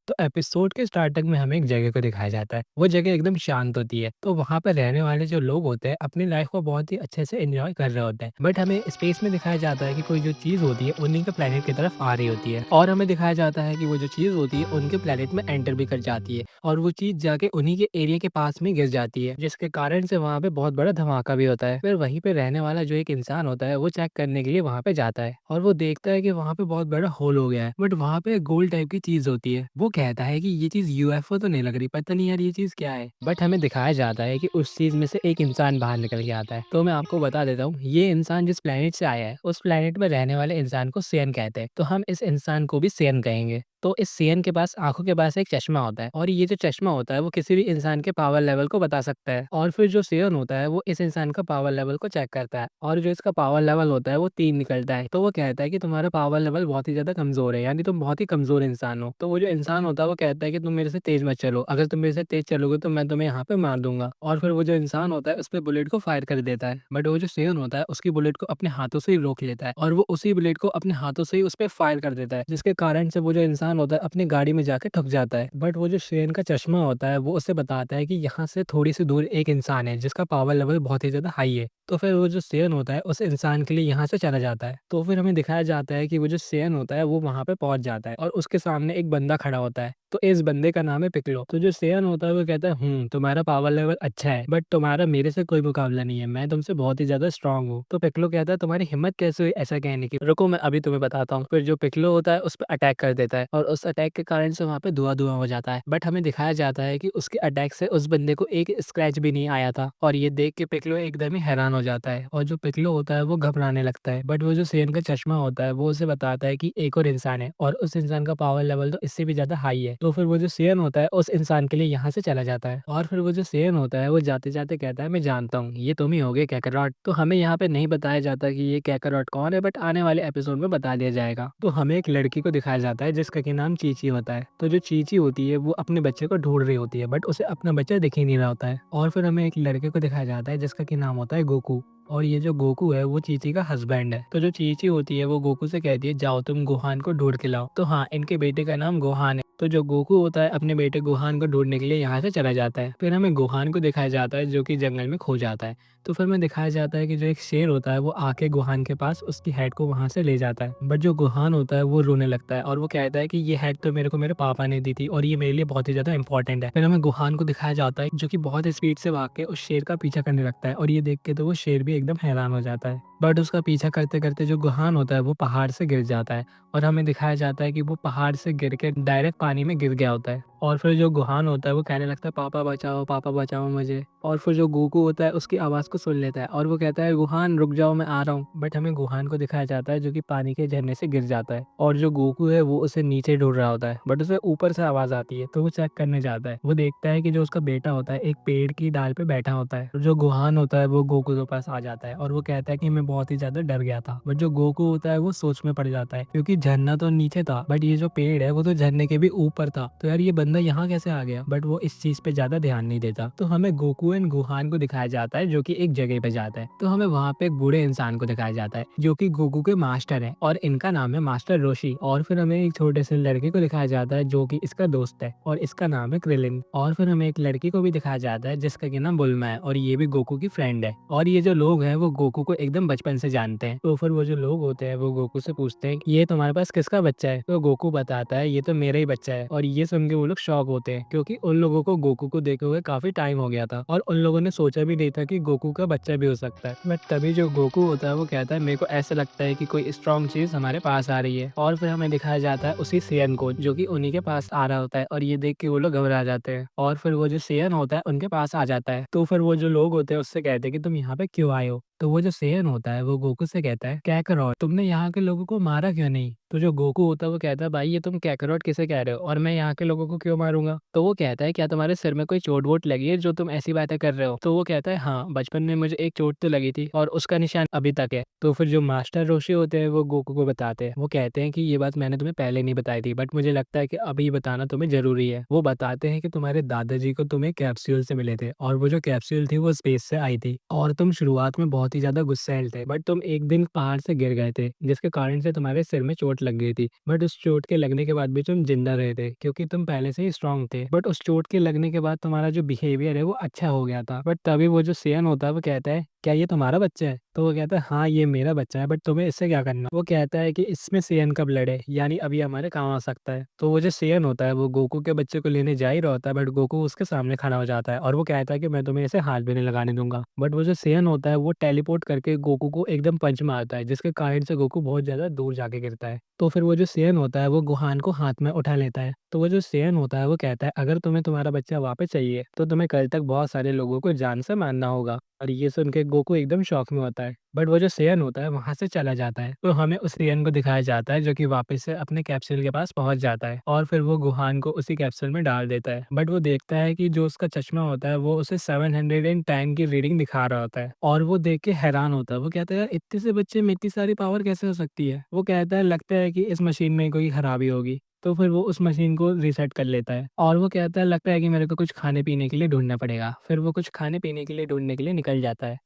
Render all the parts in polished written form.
तो एपिसोड के स्टार्टिंग में हमें एक जगह को दिखाया जाता है। वो जगह एकदम शांत होती है। तो वहाँ पे रहने वाले जो लोग होते हैं अपनी लाइफ को बहुत ही अच्छे से एंजॉय कर रहे होते हैं। बट हमें स्पेस में दिखाया जाता है कि कोई जो चीज़ होती है उन्हीं के प्लेनेट की तरफ आ रही होती है और हमें दिखाया जाता है कि वो जो चीज़ होती है उनके प्लेनेट में एंटर भी कर जाती है और वो चीज़ जाके उन्हीं के एरिया के पास में गिर जाती है, जिसके कारण से वहाँ पे बहुत बड़ा धमाका भी होता है। फिर वहीं पे रहने वाला जो एक इंसान होता है वो चेक करने के लिए वहाँ पे जाता है और वो देखता है कि वहाँ पे बहुत बड़ा होल हो गया है। बट वहाँ पे गोल टाइप की चीज़ होती है। वो कहता है कि ये चीज़ यूएफओ तो नहीं लग रही, पता नहीं यार ये चीज़ क्या है। बट हमें दिखाया जाता है कि उस चीज़ में से एक इंसान बाहर निकल के आता है। तो मैं आपको बता देता हूँ, ये इंसान जिस प्लेनेट से आया है उस प्लेनेट में रहने वाले इंसान को सेयन कहते हैं। तो हम इस इंसान को भी सेयन कहेंगे। तो इस सेयन के पास आँखों के पास एक चश्मा होता है और ये जो चश्मा होता है वो किसी भी इंसान के पावर लेवल को बता सकता है। और फिर जो सेयन होता है वो इस इंसान का पावर लेवल को चेक करता है और जो इसका पावर लेवल होता है वो 3 निकलता है। तो वो कहता है कि तुम्हारा पावर लेवल बहुत ही ज़्यादा कमज़ोर है, यानी तुम बहुत ही कमज़ोर इंसान हो। तो वो जो इंसान होता है वो कहता है कि तुम मेरे से तेज़ मत चलो, अगर तुम मेरे से तेज़ चलोगे तो मैं तुम्हें यहाँ पे मार दूँगा। और फिर वो जो इंसान होता है उस पे बुलेट को फायर कर देता है। बट वो जो सेयन होता है उसकी बुलेट को अपने हाथों से ही रोक लेता है और वो उसी बुलेट को अपने हाथों से ही उस पे फायर कर देता है, जिसके कारण से वो जो इंसान होता है अपनी गाड़ी में जाके ठुक जाता है। बट वो जो सेयन का चश्मा होता है वो उसे बताता है कि यहाँ से थोड़ी सी दूर एक इंसान है जिसका पावर लेवल बहुत ही ज़्यादा हाई है। तो फिर वो जो सेयन होता है उस इंसान के लिए यहाँ से चला जाता है। तो फिर हमें दिखाया जाता है कि वो जो सेयन होता है वो वहाँ पे पहुँच जाता है और उसके सामने एक बंदा खड़ा होता है। तो इस बंदे का नाम है पिक्लो। तो जो सेयन होता है वो कहता है, तुम्हारा पावर लेवल अच्छा है बट तुम्हारा मेरे से कोई मुकाबला नहीं है, मैं तुमसे बहुत ही ज़्यादा स्ट्रांग हूँ। तो पिक्लो कहता है, तुम्हारी हिम्मत कैसे हुई ऐसा कहने की? रुको मैं अभी तुम्हें बताता हूँ। फिर जो पिक्लो होता है उस पे अटैक कर देता है और उस अटैक के कारण से वहाँ पे धुआँ-धुआँ हो जाता है। बट हमें दिखाया जाता है कि उसके अटैक से उस बंदे को एक स्क्रैच भी नहीं आया था और ये देख के पिक्लो एकदम ही हैरान हो जाता है और जो पिक्लो होता है वो घबराने लगता है। बट वो जो सेयन का चश्मा होता है वो उसे बताता है कि एक और इंसान है और उस इंसान का पावर लेवल तो इससे भी ज़्यादा हाई है। तो फिर वो जो सेयन होता है उस इंसान के लिए यहाँ से चला जाता है और फिर वो जो सेयन होता है वो जाते-जाते कहता है, मैं जानता हूँ ये तुम ही होगे कैकरॉट। तो हमें यहाँ पे नहीं बताया जाता कि ये कैकरॉट कौन है, बट आने वाले एपिसोड में बता दिया जाएगा। तो हमें एक लड़की को दिखाया जाता है जिसका कि नाम चीची होता है। तो जो चीची होती है वो अपने बच्चे को ढूंढ रही होती है बट उसे अपना बच्चा दिख ही नहीं रहा होता है। और फिर हमें एक लड़के को दिखाया जाता है जिसका कि नाम होता है गोकू। और ये जो गोकू है वो चीची का हस्बैंड है। तो जो चीची होती है वो गोकू से कहती है, जाओ तुम गोहान को ढूंढ के लाओ। तो हाँ, इनके बेटे का नाम गोहान है। तो जो गोकू होता है अपने बेटे गोहान को ढूंढने के लिए यहाँ से चला जाता है। फिर हमें गोहान को दिखाया जाता है जो कि जंगल में खो जाता है। तो फिर हमें दिखाया जाता है कि जो एक शेर होता है वो आके गोहान के पास उसकी हेड को वहाँ से ले जाता है। बट जो गोहान होता है वो रोने लगता है और वो कहता है कि ये हेड तो मेरे को मेरे पापा ने दी थी और ये मेरे लिए बहुत ही ज्यादा इंपॉर्टेंट है। फिर हमें गोहान को दिखाया जाता है जो कि बहुत स्पीड से भाग के उस शेर का पीछा करने लगता है और ये देख के तो वो शेर भी एकदम हैरान हो जाता है। बट उसका पीछा करते करते जो गोहान होता है वो पहाड़ से गिर जाता है और हमें दिखाया जाता है कि वो पहाड़ से गिर के डायरेक्ट पानी में गिर गया होता है। और फिर जो गोहान होता है वो कहने लगता है, पापा बचाओ मुझे। और फिर जो गोकू होता है उसकी आवाज़ को सुन लेता है और वो कहता है, गोहान रुक जाओ मैं आ रहा हूँ। बट हमें गोहान को दिखाया जाता है जो कि पानी के झरने से गिर जाता है और जो गोकू है वो उसे नीचे ढूंढ रहा होता है बट उसे ऊपर से आवाज़ आती है। तो वो चेक करने जाता है। वो देखता है कि जो उसका बेटा होता है एक पेड़ की डाल पे बैठा होता है। तो जो गोहान होता है वो गोकू के पास आ जाता है और वो कहता है कि मैं बहुत ही ज्यादा डर गया था। बट जो गोकू होता है वो सोच में पड़ जाता है क्योंकि झरना तो नीचे था बट ये जो पेड़ है वो तो झरने के भी ऊपर था। तो यार ये बंदा यहाँ कैसे आ गया? बट वो इस चीज पे ज्यादा ध्यान नहीं देता। तो हमें गोकू एंड गोहान को दिखाया जाता है जो कि एक जगह पे जाता है। तो हमें वहाँ पे एक बूढ़े इंसान को दिखाया जाता है जो कि गोकू के मास्टर है और इनका नाम है मास्टर रोशी। और फिर हमें एक छोटे से लड़के को दिखाया जाता है जो कि इसका दोस्त है और इसका नाम है क्रिलिन। और फिर हमें एक लड़की को भी दिखाया जाता है जिसका कि नाम बुल्मा है और ये भी गोकू की फ्रेंड है। और ये जो लोग हैं वो गोकू को एकदम बचपन से जानते हैं। तो फिर वो जो लोग होते हैं वो गोकू से पूछते हैं कि ये तुम्हारे पास किसका बच्चा है? तो गोकू बताता है, ये तो मेरा ही बच्चा है। और ये सुन के वो लोग शॉक होते हैं क्योंकि उन लोगों को गोकू को देखे हुए काफी टाइम हो गया था और उन लोगों ने सोचा भी नहीं था कि गोकू का बच्चा भी हो सकता है। बट तभी जो गोकू होता है वो कहता है, मेरे को ऐसा लगता है कि कोई स्ट्रॉन्ग चीज हमारे पास आ रही है। और फिर हमें दिखाया जाता है उसी सेयन को जो कि उन्हीं के पास आ रहा होता है और ये देख के वो लोग घबरा जाते हैं। और फिर वो जो सेयन होता है उनके पास आ जाता है। तो फिर वो जो लोग होते हैं उससे कहते हैं कि तुम यहाँ पे क्यों आए हो? तो वो जो सेयन होता है वो गोकू से कहता है, कैकरॉट तुमने यहाँ के लोगों को मारा क्यों नहीं? तो जो गोकू होता है वो कहता है, भाई ये तुम कैकरॉट किसे कह रहे हो और मैं यहाँ के लोगों को क्यों मारूंगा? तो वो कहता है, क्या तुम्हारे सिर में कोई चोट वोट लगी है जो तुम ऐसी बातें कर रहे हो? तो वो कहता है, हाँ बचपन में मुझे एक चोट तो लगी थी और उसका निशान अभी तक है। तो फिर जो मास्टर रोशी होते हैं वो गोकू को बताते हैं। वो कहते हैं कि ये बात मैंने तुम्हें पहले नहीं बताई थी बट मुझे लगता है कि अभी बताना तुम्हें जरूरी है। वो बताते हैं कि तुम्हारे दादाजी को तुम एक कैप्सूल से मिले थे और वो जो कैप्सूल थी वो स्पेस से आई थी और तुम शुरुआत में बहुत बहुत ही ज़्यादा गुस्सैल थे, बट तुम एक दिन पहाड़ से गिर गए थे, जिसके कारण से तुम्हारे सिर में चोट लग गई थी। बट उस चोट के लगने के बाद भी तुम ज़िंदा रहे थे, क्योंकि तुम पहले से ही स्ट्रॉन्ग थे। बट उस चोट के लगने के बाद तुम्हारा जो बिहेवियर है वो अच्छा हो गया था। बट तभी वो जो सेयन होता है वो कहता है, क्या ये तुम्हारा बच्चा है? तो वो कहता है, हाँ, ये मेरा बच्चा है, बट तुम्हें इससे क्या करना? वो कहता है कि इसमें सेयन का ब्लड है, यानी अभी हमारे काम आ सकता है। तो वो जो सेयन होता है वो गोकू के बच्चे को लेने जा ही रहा होता है, बट गोकू उसके सामने खड़ा हो जाता है और वो कहता है कि मैं तुम्हें इसे हाथ भी नहीं लगाने दूंगा। बट वो जो सेयन होता है वो टेलीपोर्ट करके गोकू को एकदम पंच मारता है, जिसके कारण से गोकू बहुत ज्यादा दूर जाके गिरता है। तो फिर वो जो सेयन होता है वो गुहान को हाथ में उठा लेता है। तो वो जो सेयन होता है वो कहता है, अगर तुम्हें तुम्हारा बच्चा वापस चाहिए तो तुम्हें कल तक बहुत सारे लोगों को जान से मारना होगा। और ये सुन के गोकू एकदम शॉक में होता है। बट वो जो सेयन होता है वहां से चला जाता है। तो हमें उस सेयन को दिखाया जाता है जो कि वापस से अपने कैप्सूल के पास पहुंच जाता है और फिर वो गुहान को उसी कैप्सूल में डाल देता है। बट वो देखता है कि जो उसका चश्मा होता है वो उसे 710 की रीडिंग दिखा रहा होता है और वो देख के हैरान होता है। वो कहता है, यार इतने से बच्चे में इतनी सारी पावर कैसे हो सकती है? वो कहता है, लगता है कि इस मशीन में कोई खराबी होगी। तो फिर वो उस मशीन को रीसेट कर लेता है और वो कहता है, लगता है कि मेरे को कुछ खाने पीने के लिए ढूंढना पड़ेगा। फिर वो कुछ खाने पीने के लिए ढूंढने के लिए निकल जाता है।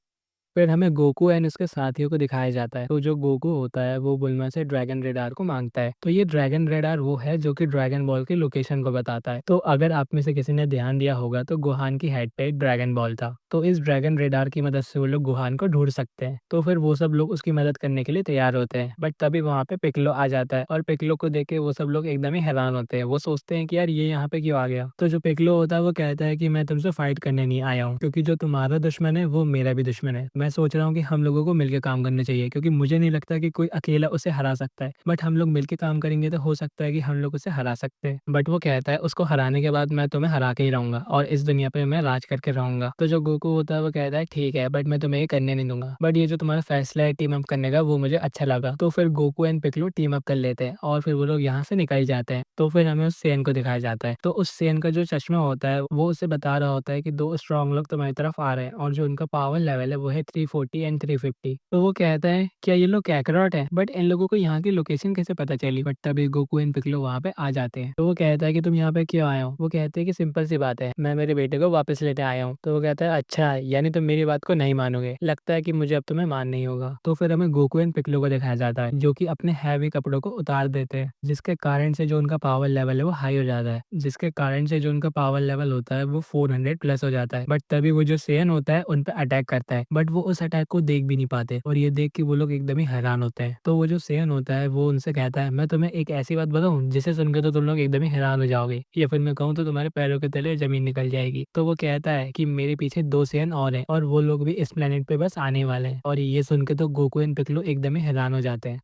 फिर हमें गोकू एंड उसके साथियों को दिखाया जाता है। तो जो गोकू होता है वो बुल्मा से ड्रैगन रेडार को मांगता है। तो ये ड्रैगन रेडार वो है जो कि ड्रैगन बॉल की लोकेशन को बताता है। तो अगर आप में से किसी ने ध्यान दिया होगा तो गुहान की हेड पे एक ड्रैगन बॉल था। तो इस ड्रैगन रेडार की मदद से वो लोग गुहान को ढूंढ सकते हैं। तो फिर वो सब लोग उसकी मदद करने के लिए तैयार होते हैं। बट तभी वहाँ पे पिकलो आ जाता है और पिकलो को देख के वो सब लोग एकदम ही हैरान होते हैं। वो सोचते हैं कि यार ये यहाँ पे क्यों आ गया? तो जो पिकलो होता है वो कहता है कि मैं तुमसे फाइट करने नहीं आया हूँ, क्योंकि जो तुम्हारा दुश्मन है वो मेरा भी दुश्मन है। मैं सोच रहा हूँ कि हम लोगों को मिलकर काम करना चाहिए, क्योंकि मुझे नहीं लगता कि कोई अकेला उसे हरा सकता है। बट हम लोग मिलकर काम करेंगे तो हो सकता है कि हम लोग उसे हरा सकते हैं। बट वो कहता है, उसको हराने के बाद मैं तुम्हें हरा के ही रहूंगा और इस दुनिया पे मैं राज करके रहूंगा। तो जो गोकू होता है वो कहता है, ठीक है, बट मैं तुम्हें ये करने नहीं दूंगा। बट ये जो तुम्हारा फैसला है टीम अप करने का वो मुझे अच्छा लगा। तो फिर Goku and Piccolo team up कर लेते हैं और फिर वो लोग यहाँ से निकल जाते हैं। तो फिर हमें उस सेन को दिखाया जाता है। तो उस सेन का जो चश्मा होता है वो उसे बता रहा होता है कि दो स्ट्रांग लोग तुम्हारी तरफ आ रहे हैं और जो उनका पावर लेवल है वो है 340 एंड 350। तो वो कहता है, क्या ये लोग कैकरॉट है? बट इन लोगों को यहाँ की लोकेशन कैसे पता चली? बट तभी गोकू एंड पिकलो वहाँ पे आ जाते हैं। तो वो कहता है कि तुम यहाँ पे क्यों आए हो? वो कहते हैं कि सिंपल सी बात है, मैं मेरे बेटे को वापस लेते आया हूँ। तो वो कहता है, अच्छा, यानी तुम मेरी बात को नहीं मानोगे? लगता है कि मुझे अब तुम्हें मान नहीं होगा। तो फिर हमें गोकू एंड पिकलो को दिखाया जाता है जो कि अपने हैवी कपड़ों को उतार देते हैं, जिसके कारण से जो उनका पावर लेवल है वो हाई हो जाता है, जिसके कारण से जो उनका पावर लेवल होता है वो 400 प्लस हो जाता है। बट तभी वो जो सेयन होता है उन पे अटैक करता है, बट वो उस अटैक को देख भी नहीं पाते और ये देख के वो लोग एकदम ही हैरान होते हैं। तो वो जो सेयन होता है वो उनसे कहता है, मैं तुम्हें एक ऐसी बात बताऊं जिसे सुनकर तो तुम लोग एकदम ही हैरान हो जाओगे, या फिर मैं कहूँ तो तुम्हारे पैरों के तले जमीन निकल जाएगी। तो वो कहता है कि मेरे पीछे दो सेयन और हैं और वो लोग भी इस प्लेनेट पे बस आने वाले हैं। और ये सुन के तो गोकू एंड पिकलो एकदम ही हैरान हो जाते हैं।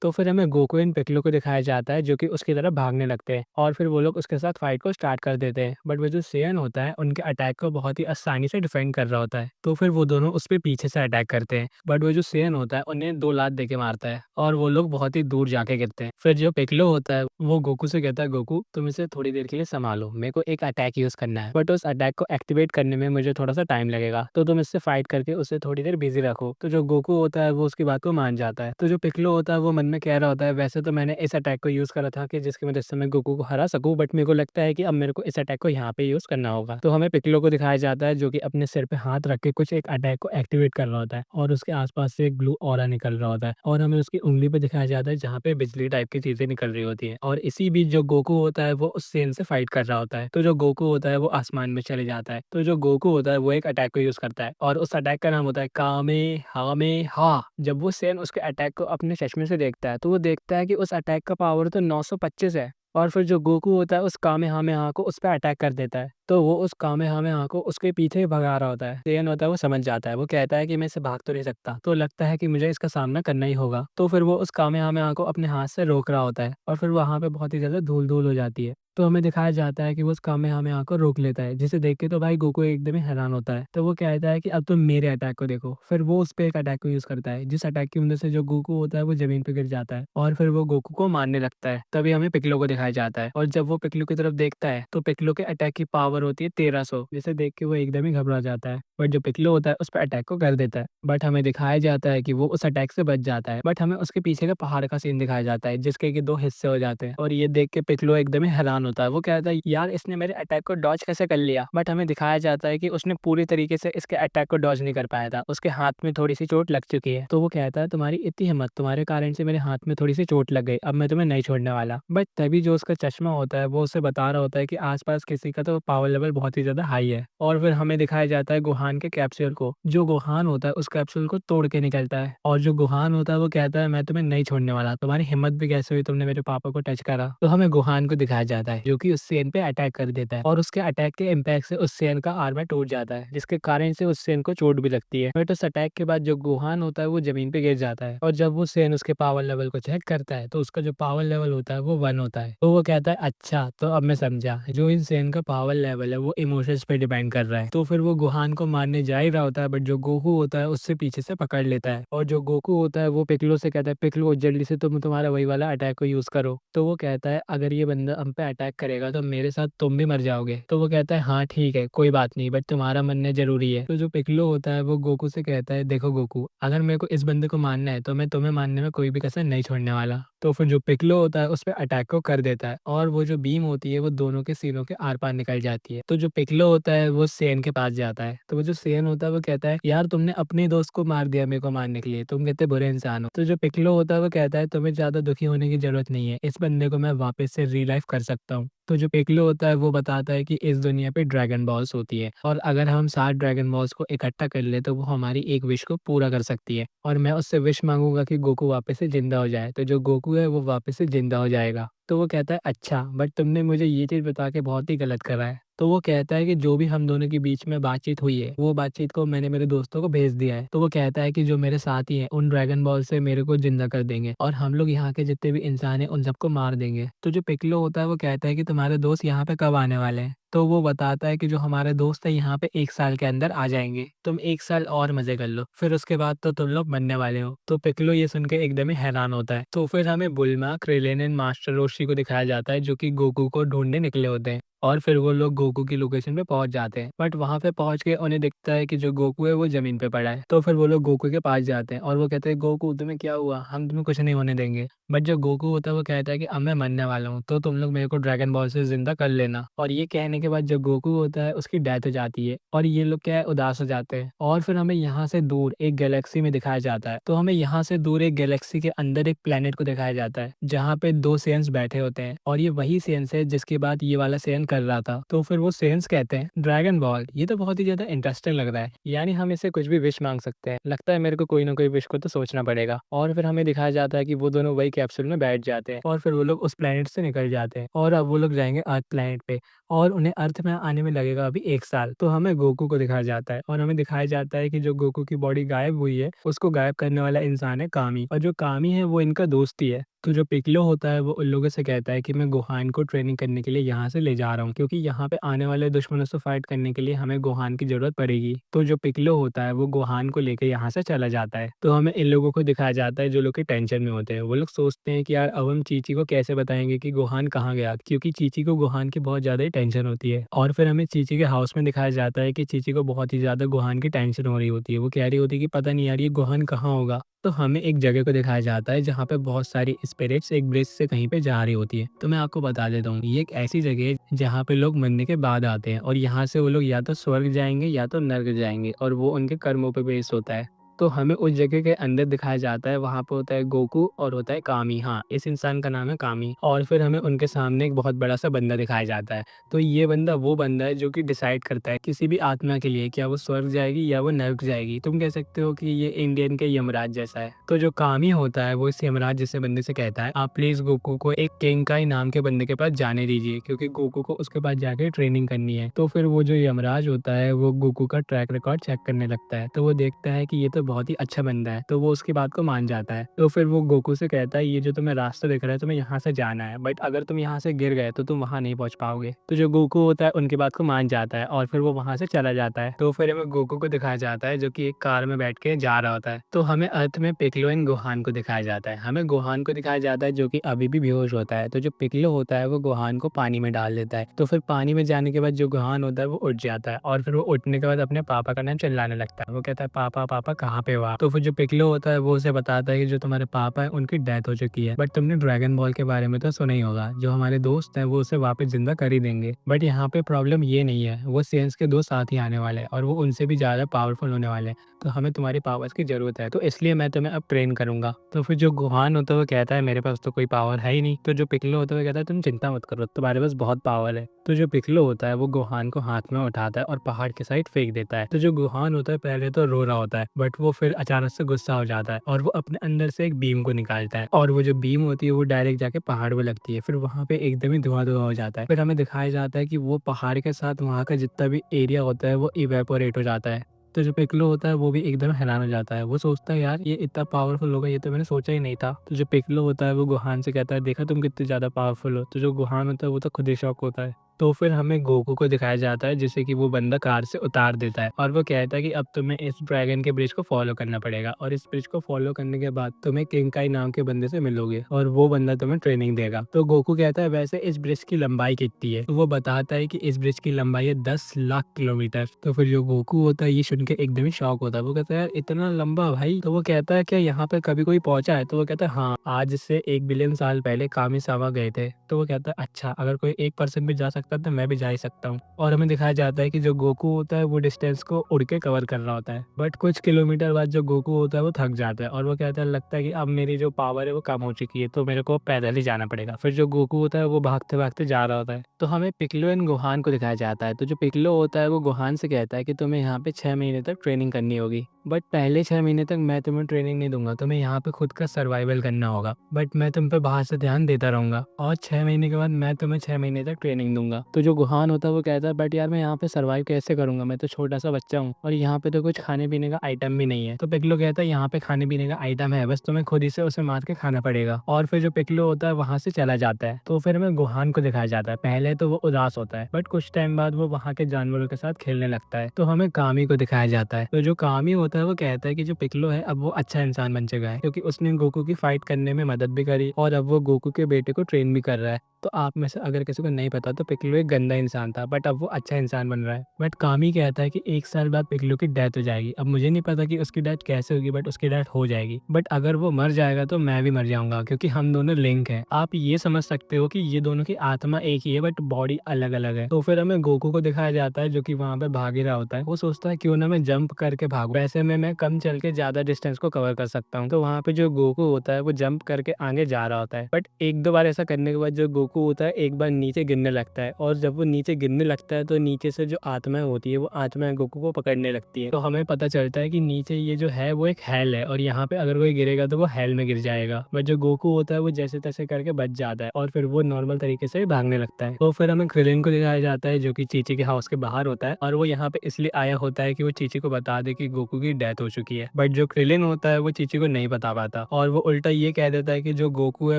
तो फिर हमें गोकू एंड पिकलो को दिखाया जाता है जो कि उसकी तरफ भागने लगते हैं और फिर वो लोग उसके साथ फाइट को स्टार्ट कर देते हैं। बट वो जो सेयन होता है उनके अटैक को बहुत ही आसानी से डिफेंड कर रहा होता है। तो फिर वो दोनों उस पे पीछे से अटैक करते हैं, बट वो जो सेयन होता है उन्हें दो लात देके मारता है और वो लोग बहुत ही दूर जाके गिरते हैं। फिर जो पिकलो होता है वो गोकू से कहता है, गोकू तुम इसे थोड़ी देर के लिए संभालो, मेरे को एक अटैक यूज करना है, बट उस अटैक को एक्टिवेट करने में मुझे थोड़ा सा टाइम लगेगा, तो तुम इससे फाइट करके उसे थोड़ी देर बिजी रखो। तो जो गोकू होता है वो उसकी बात को मान जाता है। तो जो पिकलो होता है वो मन में कह रहा होता है, वैसे तो मैंने इस अटैक को यूज करा था कि जिसकी मदद से मैं गोकू को हरा सकूं, बट मेरे को लगता है कि अब मेरे को इस अटैक को यहाँ पे यूज करना होगा। तो हमें पिकलो को दिखाया जाता है जो कि अपने सिर पे हाथ रख के कुछ एक अटैक को एक्टिवेट कर रहा होता है और उसके आसपास से एक ब्लू ऑरा निकल रहा होता है और हमें उसकी उंगली पे दिखाया जाता है जहाँ पे बिजली टाइप की चीजें निकल रही होती है। और इसी बीच जो गोकू होता है वो उस सेन से फाइट कर रहा होता है। तो जो गोकू होता है वो आसमान में चले जाता है। तो जो गोकू होता है वो एक अटैक को यूज करता है और उस अटैक का नाम होता है कामे हामे हा। जब वो सेन उसके अटैक को अपने चश्मे से देखता है तो वो देखता है कि उस अटैक का पावर तो 925 है और फिर जो गोकू होता है उस कामेहामेहा को उस पर अटैक कर देता है। तो वो उस कामेहामेहा को उसके पीछे ही भगा रहा होता है। सेयन होता है वो समझ जाता है, वो कहता है कि मैं इससे भाग तो नहीं सकता, तो लगता है कि मुझे इसका सामना करना ही होगा। तो फिर वो उस कामेहामेहा को अपने हाथ से रोक रहा होता है और फिर वहां पे बहुत ही ज्यादा धूल धूल हो जाती है। तो हमें दिखाया जाता है कि वो उस कामेहामेहा को रोक लेता है, जिसे देख के तो भाई गोकू एकदम ही हैरान होता है। तो वो कहता है कि अब तुम मेरे अटैक को देखो। फिर वो उस पे एक अटैक को यूज करता है जिस अटैक की वजह से जो गोकू होता है वो जमीन पे गिर जाता है और फिर वो गोकू को मारने लगता है। तभी हमें पिकलो को दिखाया जाता है और जब वो पिकलो की तरफ देखता है तो पिकलो के अटैक की पावर पावर होती है 1300, जिसे देख के वो एकदम ही घबरा जाता है। बट जो पिक्लो होता है उस पे अटैक को कर देता है। बट हमें दिखाया जाता है कि वो उस अटैक से बच जाता है। बट हमें उसके पीछे का पहाड़ का सीन दिखाया जाता है जिसके कि 2 हिस्से हो जाते हैं और ये देख के पिक्लो एकदम ही हैरान होता है। वो कहता है यार इसने मेरे अटैक को डॉज कैसे कर लिया? बट हमें दिखाया जाता है कि उसने पूरी तरीके से इसके अटैक को डॉज नहीं कर पाया था। उसके हाथ में थोड़ी-सी चोट लग चुकी है। तो वो कहता है तुम्हारी इतनी हिम्मत, तुम्हारे कारण से मेरे हाथ में थोड़ी-सी चोट लग गई। अब मैं तुम्हें नहीं छोड़ने वाला। बट तभी जो उसका चश्मा होता है वो उसे बता रहा होता है कि आस-पास किसी का तो पावर लेवल बहुत ही ज़्यादा हाई है। और फिर हमें दिखाया जाता है गोहान के कैप्सूल को। जो गोहान होता है उस कैप्सूल को तोड़ के निकलता है और जो गोहान होता है वो कहता है मैं तुम्हें नहीं छोड़ने वाला। तुम्हारी हिम्मत भी कैसे हुई, तुमने मेरे पापा को टच करा? तो हमें गोहान को दिखाया जाता है जो कि उस सेन पे अटैक कर देता है और उसके अटैक के इम्पैक्ट से उस सेन का आर्मर टूट जाता है जिसके कारण से उस सेन को चोट भी लगती है। बट उस अटैक के बाद जो गोहान होता है वो जमीन पे गिर जाता है और जब वो सेन उसके पावर लेवल को चेक करता है तो उसका जो पावर लेवल होता है वो 1 होता है। तो वो कहता है अच्छा, तो अब मैं समझा, जो इन सेन का पावर लेवल है वो इमोशंस पे डिपेंड कर रहा है। तो फिर वो गोहान को मारने जा ही रहा होता है बट जो गोकू होता है उससे पीछे से पकड़ लेता है और जो गोकू होता है वो पिक्लो से कहता है पिक्लो जल्दी से तुम तुम्हारा वही वाला अटैक को यूज करो। तो वो कहता है अगर ये बंदा हम पे अटैक करेगा तो मेरे साथ तुम भी मर जाओगे। तो वो कहता है हाँ ठीक है कोई बात नहीं, बट तुम्हारा मरना जरूरी है। तो जो पिक्लो होता है वो गोकू से कहता है देखो गोकू, अगर मेरे को इस बंदे को मारना है तो मैं तुम्हें मारने में कोई भी कसर नहीं छोड़ने वाला। तो फिर जो पिक्लो होता है उस पे अटैक को कर देता है और वो जो बीम होती है वो दोनों के सीनों के आर पार निकल जाती है। तो जो पिक्लो होता है वो सेन के पास जाता है। तो वो जो सेन होता है वो कहता है यार तुमने अपने दोस्त को मार दिया मेरे को मारने के लिए, तुम कितने बुरे इंसान हो। तो जो पिक्लो होता है वो कहता है तुम्हें ज्यादा दुखी होने की जरूरत नहीं है, इस बंदे को मैं वापस से रीलाइफ कर सकता हूँ। तो जो पिक्लो होता है वो बताता है कि इस दुनिया पे ड्रैगन बॉल्स होती है और अगर हम 7 ड्रैगन बॉल्स को इकट्ठा कर ले तो वो हमारी एक विश को पूरा कर सकती है और मैं उससे विश मांगूंगा कि गोकू वापस से जिंदा हो जाए। तो जो गोकू है वो वापस से जिंदा हो जाएगा। तो वो कहता है अच्छा, बट तुमने मुझे ये चीज़ बता के बहुत ही गलत करा है। तो वो कहता है कि जो भी हम दोनों के बीच में बातचीत हुई है वो बातचीत को मैंने मेरे दोस्तों को भेज दिया है। तो वो कहता है कि जो मेरे साथी हैं उन ड्रैगन बॉल से मेरे को जिंदा कर देंगे और हम लोग यहाँ के जितने भी इंसान हैं उन सबको मार देंगे। तो जो पिक्लो होता है वो कहता है कि तुम्हारे दोस्त यहाँ पे कब आने वाले हैं? तो वो बताता है कि जो हमारे दोस्त है यहाँ पे 1 साल के अंदर आ जाएंगे, तुम 1 साल और मजे कर लो, फिर उसके बाद तो तुम लोग मरने वाले हो। तो पिक्लो ये सुन के एकदम ही हैरान होता है। तो फिर हमें बुल्मा, क्रेलिन एंड मास्टर रोशी को दिखाया जाता है जो कि गोकू को ढूंढने निकले होते हैं और फिर वो लोग गोकू की लोकेशन पे पहुंच जाते हैं। बट वहां पे पहुंच के उन्हें दिखता है कि जो गोकू है वो जमीन पे पड़ा है। तो फिर वो लोग गोकू के पास जाते हैं और वो कहते हैं गोकू तुम्हें क्या हुआ, हम तुम्हें कुछ नहीं होने देंगे। बट जो गोकू होता है वो कहता है कि अब मैं मरने वाला हूँ तो तुम लोग मेरे को ड्रैगन बॉल से जिंदा कर लेना। और ये कहने के बाद जो गोकू होता है उसकी डेथ हो जाती है और ये लोग क्या है उदास हो जाते हैं। और फिर हमें यहाँ से दूर एक गैलेक्सी में दिखाया जाता है। तो हमें यहाँ से दूर एक गैलेक्सी के अंदर एक प्लेनेट को दिखाया जाता है जहाँ पे 2 सेयंस बैठे होते हैं और ये वही सेयंस है जिसके बाद ये वाला सेयन कर रहा था। तो फिर वो सेयंस कहते हैं ड्रैगन बॉल, ये तो बहुत ही ज्यादा इंटरेस्टिंग लग रहा है, यानी हम इसे कुछ भी विश मांग सकते हैं। लगता है मेरे को कोई ना कोई विश को तो सोचना पड़ेगा। और फिर हमें दिखाया जाता है कि वो दोनों वही कैप्सूल में बैठ जाते हैं और फिर वो लोग उस प्लेनेट से निकल जाते हैं और अब वो लोग जाएंगे अर्थ प्लेनेट पे और उन्हें अर्थ में आने में लगेगा अभी 1 साल। तो हमें गोकू को दिखाया जाता है और हमें दिखाया जाता है कि जो गोकू की बॉडी गायब हुई है उसको गायब करने वाला इंसान है कामी और जो कामी है वो इनका दोस्त ही है। तो जो पिक्लो होता है वो उन लोगों से कहता है कि मैं गोहान को ट्रेनिंग करने के लिए यहाँ से ले जा रहा हूँ क्योंकि यहाँ पे आने वाले दुश्मनों से फाइट करने के लिए हमें गोहान की जरूरत पड़ेगी। तो जो पिक्लो होता है वो गोहान को लेकर यहाँ से चला जाता है। तो हमें इन लोगों को दिखाया जाता है जो लोग की टेंशन में होते हैं। वो लोग सोचते हैं कि यार अब हम चीची को कैसे बताएंगे कि गोहान कहाँ गया, क्योंकि चीची को गोहान की बहुत ज्यादा ही टेंशन होती है। और फिर हमें चीची के हाउस में दिखाया जाता है कि चीची को बहुत ही ज्यादा गोहान की टेंशन हो रही होती है। वो कह रही होती है कि पता नहीं यार ये गोहान कहाँ होगा। तो हमें एक जगह को दिखाया जाता है जहाँ पे बहुत सारी स्पिरिट्स एक ब्रिज से कहीं पे जा रही होती है। तो मैं आपको बता देता हूँ ये एक ऐसी जगह है जहाँ पे लोग मरने के बाद आते हैं और यहाँ से वो लोग या तो स्वर्ग जाएंगे या तो नर्क जाएंगे और वो उनके कर्मों पे बेस्ड होता है। तो हमें उस जगह के अंदर दिखाया जाता है, वहाँ पे होता है गोकू और होता है कामी। हाँ, इस इंसान का नाम है कामी। और फिर हमें उनके सामने एक बहुत बड़ा सा बंदा दिखाया जाता है। तो ये बंदा वो बंदा है जो कि डिसाइड करता है किसी भी आत्मा के लिए क्या वो स्वर्ग जाएगी या वो नर्क जाएगी। तुम कह सकते हो कि ये इंडियन के यमराज जैसा है। तो जो कामी होता है वो इस यमराज जैसे बंदे से कहता है आप प्लीज गोकू को एक केंकाई नाम के बंदे के पास जाने दीजिए क्योंकि गोकू को उसके पास जाके ट्रेनिंग करनी है। तो फिर वो जो यमराज होता है वो गोकू का ट्रैक रिकॉर्ड चेक करने लगता है। तो वो देखता है कि ये तो बहुत ही अच्छा बंदा है, तो वो उसकी बात को मान जाता है। तो फिर वो गोकू से कहता है, ये जो तुम्हें रास्ता दिख रहा है, तुम्हें यहाँ से जाना है, बट अगर तुम यहाँ से गिर गए तो तुम वहाँ नहीं पहुँच पाओगे। तो जो गोकू होता है उनकी बात को मान जाता है और फिर वो वहाँ से चला जाता है। तो फिर हमें गोकू को दिखाया जाता है जो कि एक कार में बैठ के जा रहा होता है। तो हमें अर्थ में पिक्लो एंड गोहान को दिखाया जाता है। हमें गोहान को दिखाया जाता है जो कि अभी भी बेहोश होता है। तो जो पिक्लो होता है वो गोहान को पानी में डाल देता है। तो फिर पानी में जाने के बाद जो गोहान होता है वो उठ जाता है और फिर वो उठने के बाद अपने पापा का नाम चिल्लाने लगता है। वो कहता है, पापा पापा कहाँ पे हो आप? तो फिर जो पिक्लो होता है वो उसे बताता है कि जो तुम्हारे पापा है उनकी डेथ हो चुकी है, बट तुमने ड्रैगन बॉल के बारे में तो सुना ही होगा, जो हमारे दोस्त हैं वो उसे वापस जिंदा कर ही देंगे। बट यहाँ पे प्रॉब्लम ये नहीं है, वो सेंस के दो साथ ही आने वाले हैं और वो उनसे भी ज्यादा पावरफुल होने वाले हैं। तो हमें तुम्हारी पावर्स की जरूरत है, तो इसलिए मैं तुम्हें अब ट्रेन करूंगा। तो फिर जो गुहान होता है वो कहता है, मेरे पास तो कोई पावर है ही नहीं। तो जो पिक्लो होता है वो कहता है, तुम चिंता मत करो, तुम्हारे पास बहुत पावर है। तो जो पिक्लो होता है वो गुहान को हाथ में उठाता है और पहाड़ के साइड फेंक देता है। तो जो गुहान होता है पहले तो रो रहा होता है, बट वो फिर अचानक से गुस्सा हो जाता है और वो अपने अंदर से एक बीम को निकालता है और वो जो बीम होती है वो डायरेक्ट जाके पहाड़ में लगती है। फिर वहाँ पे एकदम ही धुआं धुआं हो जाता है। फिर हमें दिखाया जाता है कि वो पहाड़ के साथ वहाँ का जितना भी एरिया होता है वो इवेपोरेट हो जाता है। तो जो पिक्लो होता है वो भी एकदम हैरान हो जाता है। वो सोचता है, यार ये इतना पावरफुल होगा, ये तो मैंने सोचा ही नहीं था। तो जो पिक्लो होता है वो गुहान से कहता है, देखा तुम कितने ज्यादा पावरफुल हो। तो जो गुहान होता है वो तो खुद ही शॉक होता है। तो फिर हमें गोकू को दिखाया जाता है जिसे कि वो बंदा कार से उतार देता है और वो कहता है कि अब तुम्हें इस ड्रैगन के ब्रिज को फॉलो करना पड़ेगा और इस ब्रिज को फॉलो करने के बाद तुम्हें किंकाई नाम के बंदे से मिलोगे और वो बंदा तुम्हें ट्रेनिंग देगा। तो गोकू कहता है, वैसे इस ब्रिज की लंबाई कितनी है? तो वो बताता है कि इस ब्रिज की लंबाई है 10 लाख किलोमीटर। तो फिर जो गोकू होता है ये सुन के एकदम ही शॉक होता है। वो कहता है, यार इतना लंबा भाई? तो वो कहता है, क्या यहाँ पे कभी कोई पहुंचा है? तो वो कहता है, हाँ, आज से 1 बिलियन साल पहले कामिसावा गए थे। तो वो कहता है, अच्छा, अगर कोई एक पर्सन भी जा सकता है तो मैं भी जा ही सकता हूँ। और हमें दिखाया जाता है कि जो गोकू होता है वो डिस्टेंस को उड़ के कवर कर रहा होता है, बट कुछ किलोमीटर बाद जो गोकू होता है वो थक जाता है और वो कहता है, लगता है कि अब मेरी जो पावर है वो कम हो चुकी है, तो मेरे को पैदल ही जाना पड़ेगा। फिर जो गोकू होता है वो भागते भागते जा रहा होता है। तो हमें पिक्लो एंड गोहान को दिखाया जाता है। तो जो पिक्लो होता है वो गोहान से कहता है कि तुम्हें यहाँ पे 6 महीने तक ट्रेनिंग करनी होगी, बट पहले 6 महीने तक मैं तुम्हें ट्रेनिंग नहीं दूंगा, तुम्हें यहाँ पे खुद का सर्वाइवल करना होगा, बट मैं तुम पे बाहर से ध्यान देता रहूंगा और 6 महीने के बाद मैं तुम्हें 6 महीने तक ट्रेनिंग दूंगा। तो जो गुहान होता है वो कहता है, बट यार मैं यहाँ पे सर्वाइव कैसे करूंगा, मैं तो छोटा सा बच्चा हूँ और यहाँ पे तो कुछ खाने पीने का आइटम भी नहीं है। तो पिक्लो कहता है, यहाँ पे खाने पीने का आइटम है, बस तुम्हें खुद ही से उसे मार के खाना पड़ेगा। और फिर जो पिक्लो होता है वहां से चला जाता है। तो फिर हमें गुहान को दिखाया जाता है। पहले तो वो उदास होता है, बट कुछ टाइम बाद वो वहाँ के जानवरों के साथ खेलने लगता है। तो हमें कामी को दिखाया जाता है। तो जो कामी होता है वो कहता है कि जो पिक्लो है अब वो अच्छा इंसान बन चुका है, क्योंकि उसने गोकू की फाइट करने में मदद भी करी और अब वो गोकू के बेटे को ट्रेन भी कर रहा है। तो आप में से अगर किसी को नहीं पता तो पिक्लो एक गंदा इंसान था, बट अब वो अच्छा इंसान बन रहा है। बट कामी कहता है कि 1 साल बाद पिक्लो की डेथ हो जाएगी। अब मुझे नहीं पता कि उसकी डेथ कैसे होगी, बट उसकी डेथ हो जाएगी। बट अगर वो मर जाएगा तो मैं भी मर जाऊंगा, क्योंकि हम दोनों लिंक हैं। आप ये समझ सकते हो कि ये दोनों की आत्मा एक ही है, बट बॉडी अलग अलग है। तो फिर हमें गोकू को दिखाया जाता है जो कि वहां पे भाग ही रहा होता है। वो सोचता है, क्यों ना मैं जंप करके भागूं, वैसे में मैं कम चल के ज्यादा डिस्टेंस को कवर कर सकता हूँ। तो वहां पे जो गोकू होता है वो जंप करके आगे जा रहा होता है, बट एक दो बार ऐसा करने के बाद जो गोकू होता है एक बार नीचे गिरने लगता है और जब वो नीचे गिरने लगता है तो नीचे से जो आत्माएं होती है वो आत्माएं गोकू को पकड़ने लगती है। तो हमें पता चलता है कि नीचे ये जो है वो एक हेल है और यहाँ पे अगर कोई गिरेगा तो वो हेल में गिर जाएगा। बट जो गोकू होता है वो जैसे तैसे करके बच जाता है और फिर वो नॉर्मल तरीके से भागने लगता है। तो फिर हमें क्रिलिन को दिखाया जाता है जो कि चीची के हाउस के बाहर होता है और वो यहाँ पे इसलिए आया होता है कि वो चीची को बता दे कि गोकू की डेथ हो चुकी है। बट जो क्रिलिन होता है वो चीची को नहीं बता पाता और वो उल्टा ये कह देता है कि जो गोकू है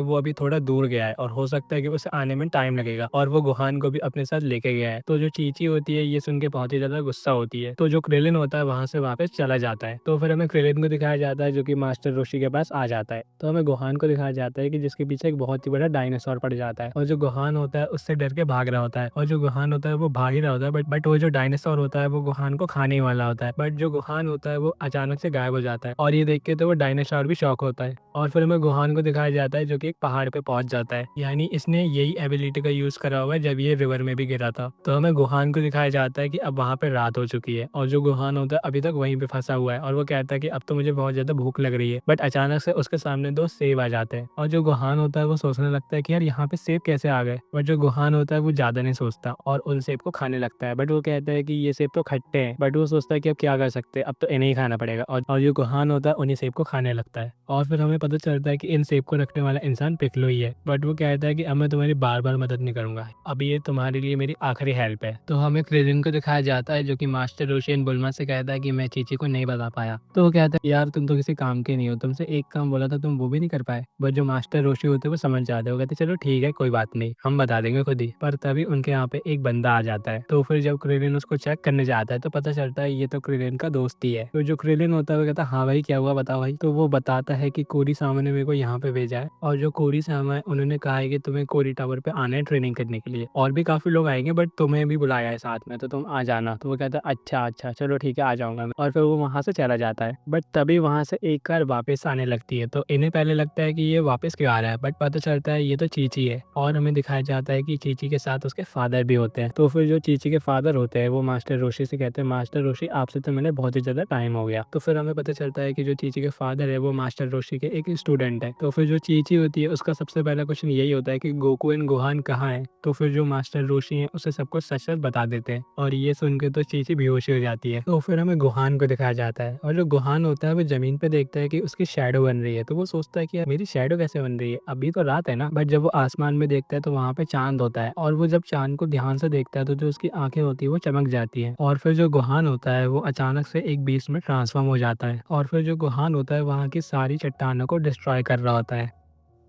वो अभी थोड़ा दूर गया है और हो सकता है कि उसे आने में टाइम लगेगा, और वो गुहान को भी अपने साथ लेके गया है। तो जो चीची होती है ये सुन के बहुत ही ज्यादा गुस्सा होती है। तो जो क्रिलिन होता है वहां से वापस चला जाता है। तो फिर हमें क्रिलिन को दिखाया जाता है जो कि मास्टर रोशी के पास आ जाता है। तो हमें गुहान को दिखाया जाता है कि जिसके पीछे एक बहुत ही बड़ा डायनासोर पड़ जाता है और जो गुहान होता है उससे डर के भाग रहा होता है और जो गुहान होता है वो भाग ही रहा होता है, बट वो जो डायनासोर होता है वो गुहान को खाने वाला होता है। बट जो गुहान होता है वो अचानक से गायब हो जाता है और ये देख के तो वो डायनासोर भी शॉक होता है। और फिर हमें गुहान को दिखाया जाता है जो कि एक पहाड़ पे पहुंच जाता है, यानी इसने यही एबिलिटी का यूज करा हुआ है जब ये रिवर में भी गिरा था। तो हमें गुहान को दिखाया जाता है कि अब वहाँ पे रात हो चुकी है और जो गुहान होता है अभी तक वहीं पे फंसा हुआ है और वो कहता है कि अब तो मुझे बहुत ज्यादा भूख लग रही है। बट अचानक से उसके सामने दो सेब आ जाते हैं और जो गुहान होता है वो सोचने लगता है कि यार यहाँ पे सेब कैसे आ गए। बट जो गुहान होता है वो ज्यादा नहीं सोचता और उन सेब को खाने लगता है। बट वो कहता है कि ये सेब तो खट्टे हैं, बट वो सोचता है कि अब क्या कर सकते हैं, अब तो इन्हें ही नहीं खाना पड़ेगा और जो गोहान होता है उन्हीं सेब को खाने लगता है और फिर हमें पता चलता है कि इन सेब को रखने वाला इंसान पिक्लो ही है। बट वो कहता है कि अब मैं तुम्हारी बार-बार मदद नहीं करूँगा। अभी ये तुम्हारे लिए मेरी आखिरी हेल्प है। तो हमें क्रिलिन को दिखाया जाता है जो कि मास्टर रोशी एंड बुल्मा से कहता है कि मैं चीची को नहीं बता पाया। तो वो कहता है यार तुम तो किसी काम के नहीं हो, तुमसे एक काम बोला था तुम वो भी नहीं कर पाए। बट जो मास्टर रोशी होते हैं वो समझ जाते हैं, वो कहते हैं चलो ठीक है कोई बात नहीं, हम बता देंगे खुद ही। पर तभी उनके यहाँ पे एक बंदा आ जाता है। तो फिर जब क्रिलिन उसको चेक करने जाता है तो पता चलता है ये तो क्रिलिन का दोस्त ही है। तो जो क्रिलिन होता है वो कहता है हाँ भाई क्या हुआ बताओ भाई। तो वो बताता है कि कोरी सामा ने मेरे को यहाँ पे भेजा है और जो कोरी सामा है उन्होंने कहा है कि तुम्हें कोरी टावर पे आना है ट्रेनिंग करने के लिए। और भी काफी लोग आएंगे बट तुम्हें भी बुलाया है साथ में, तो तुम आ जाना। तो वो कहता है अच्छा अच्छा चलो ठीक है आ जाऊंगा मैं। और फिर वो वहां से चला जाता है। बट तभी वहां से एक कार वापस आने लगती है। तो इन्हें पहले लगता है कि ये वापस क्यों आ रहा है, बट पता चलता है ये तो चीची है। और हमें दिखाया जाता है कि चीची के साथ उसके फादर भी होते हैं। तो फिर जो चीची के फादर होते हैं वो मास्टर रोशी से कहते हैं मास्टर रोशी आपसे तो मैंने बहुत ही ज्यादा टाइम हो गया। तो फिर हमें पता चलता है कि जो चीची के फादर है वो मास्टर रोशी के एक स्टूडेंट है। तो फिर जो चीची होती है उसका सबसे पहला क्वेश्चन यही होता है कि गोकू एंड गोहान कहाँ है। तो फिर जो मास्टर रोशी है उसे सब कुछ सच सच बता देते हैं और ये सुन के तो चीची बेहोश हो जाती है। तो फिर हमें गोहान को दिखाया जाता है और जो गोहान होता है वो जमीन पे देखता है कि उसकी शैडो बन रही है। तो वो सोचता है कि यार मेरी शैडो कैसे बन रही है, अभी तो रात है ना। बट जब वो आसमान में देखता है तो वहाँ पे चांद होता है और वो जब चांद को ध्यान से देखता है तो जो उसकी आंखें होती है वो चमक जाती है। और फिर जो गोहान होता है वो अचानक से एक बीस्ट में ट्रांसफॉर्म हो जाता है और फिर जो गोहान होता है वहाँ की सारी चट्टानों को डिस्ट्रॉय कर रहा होता है।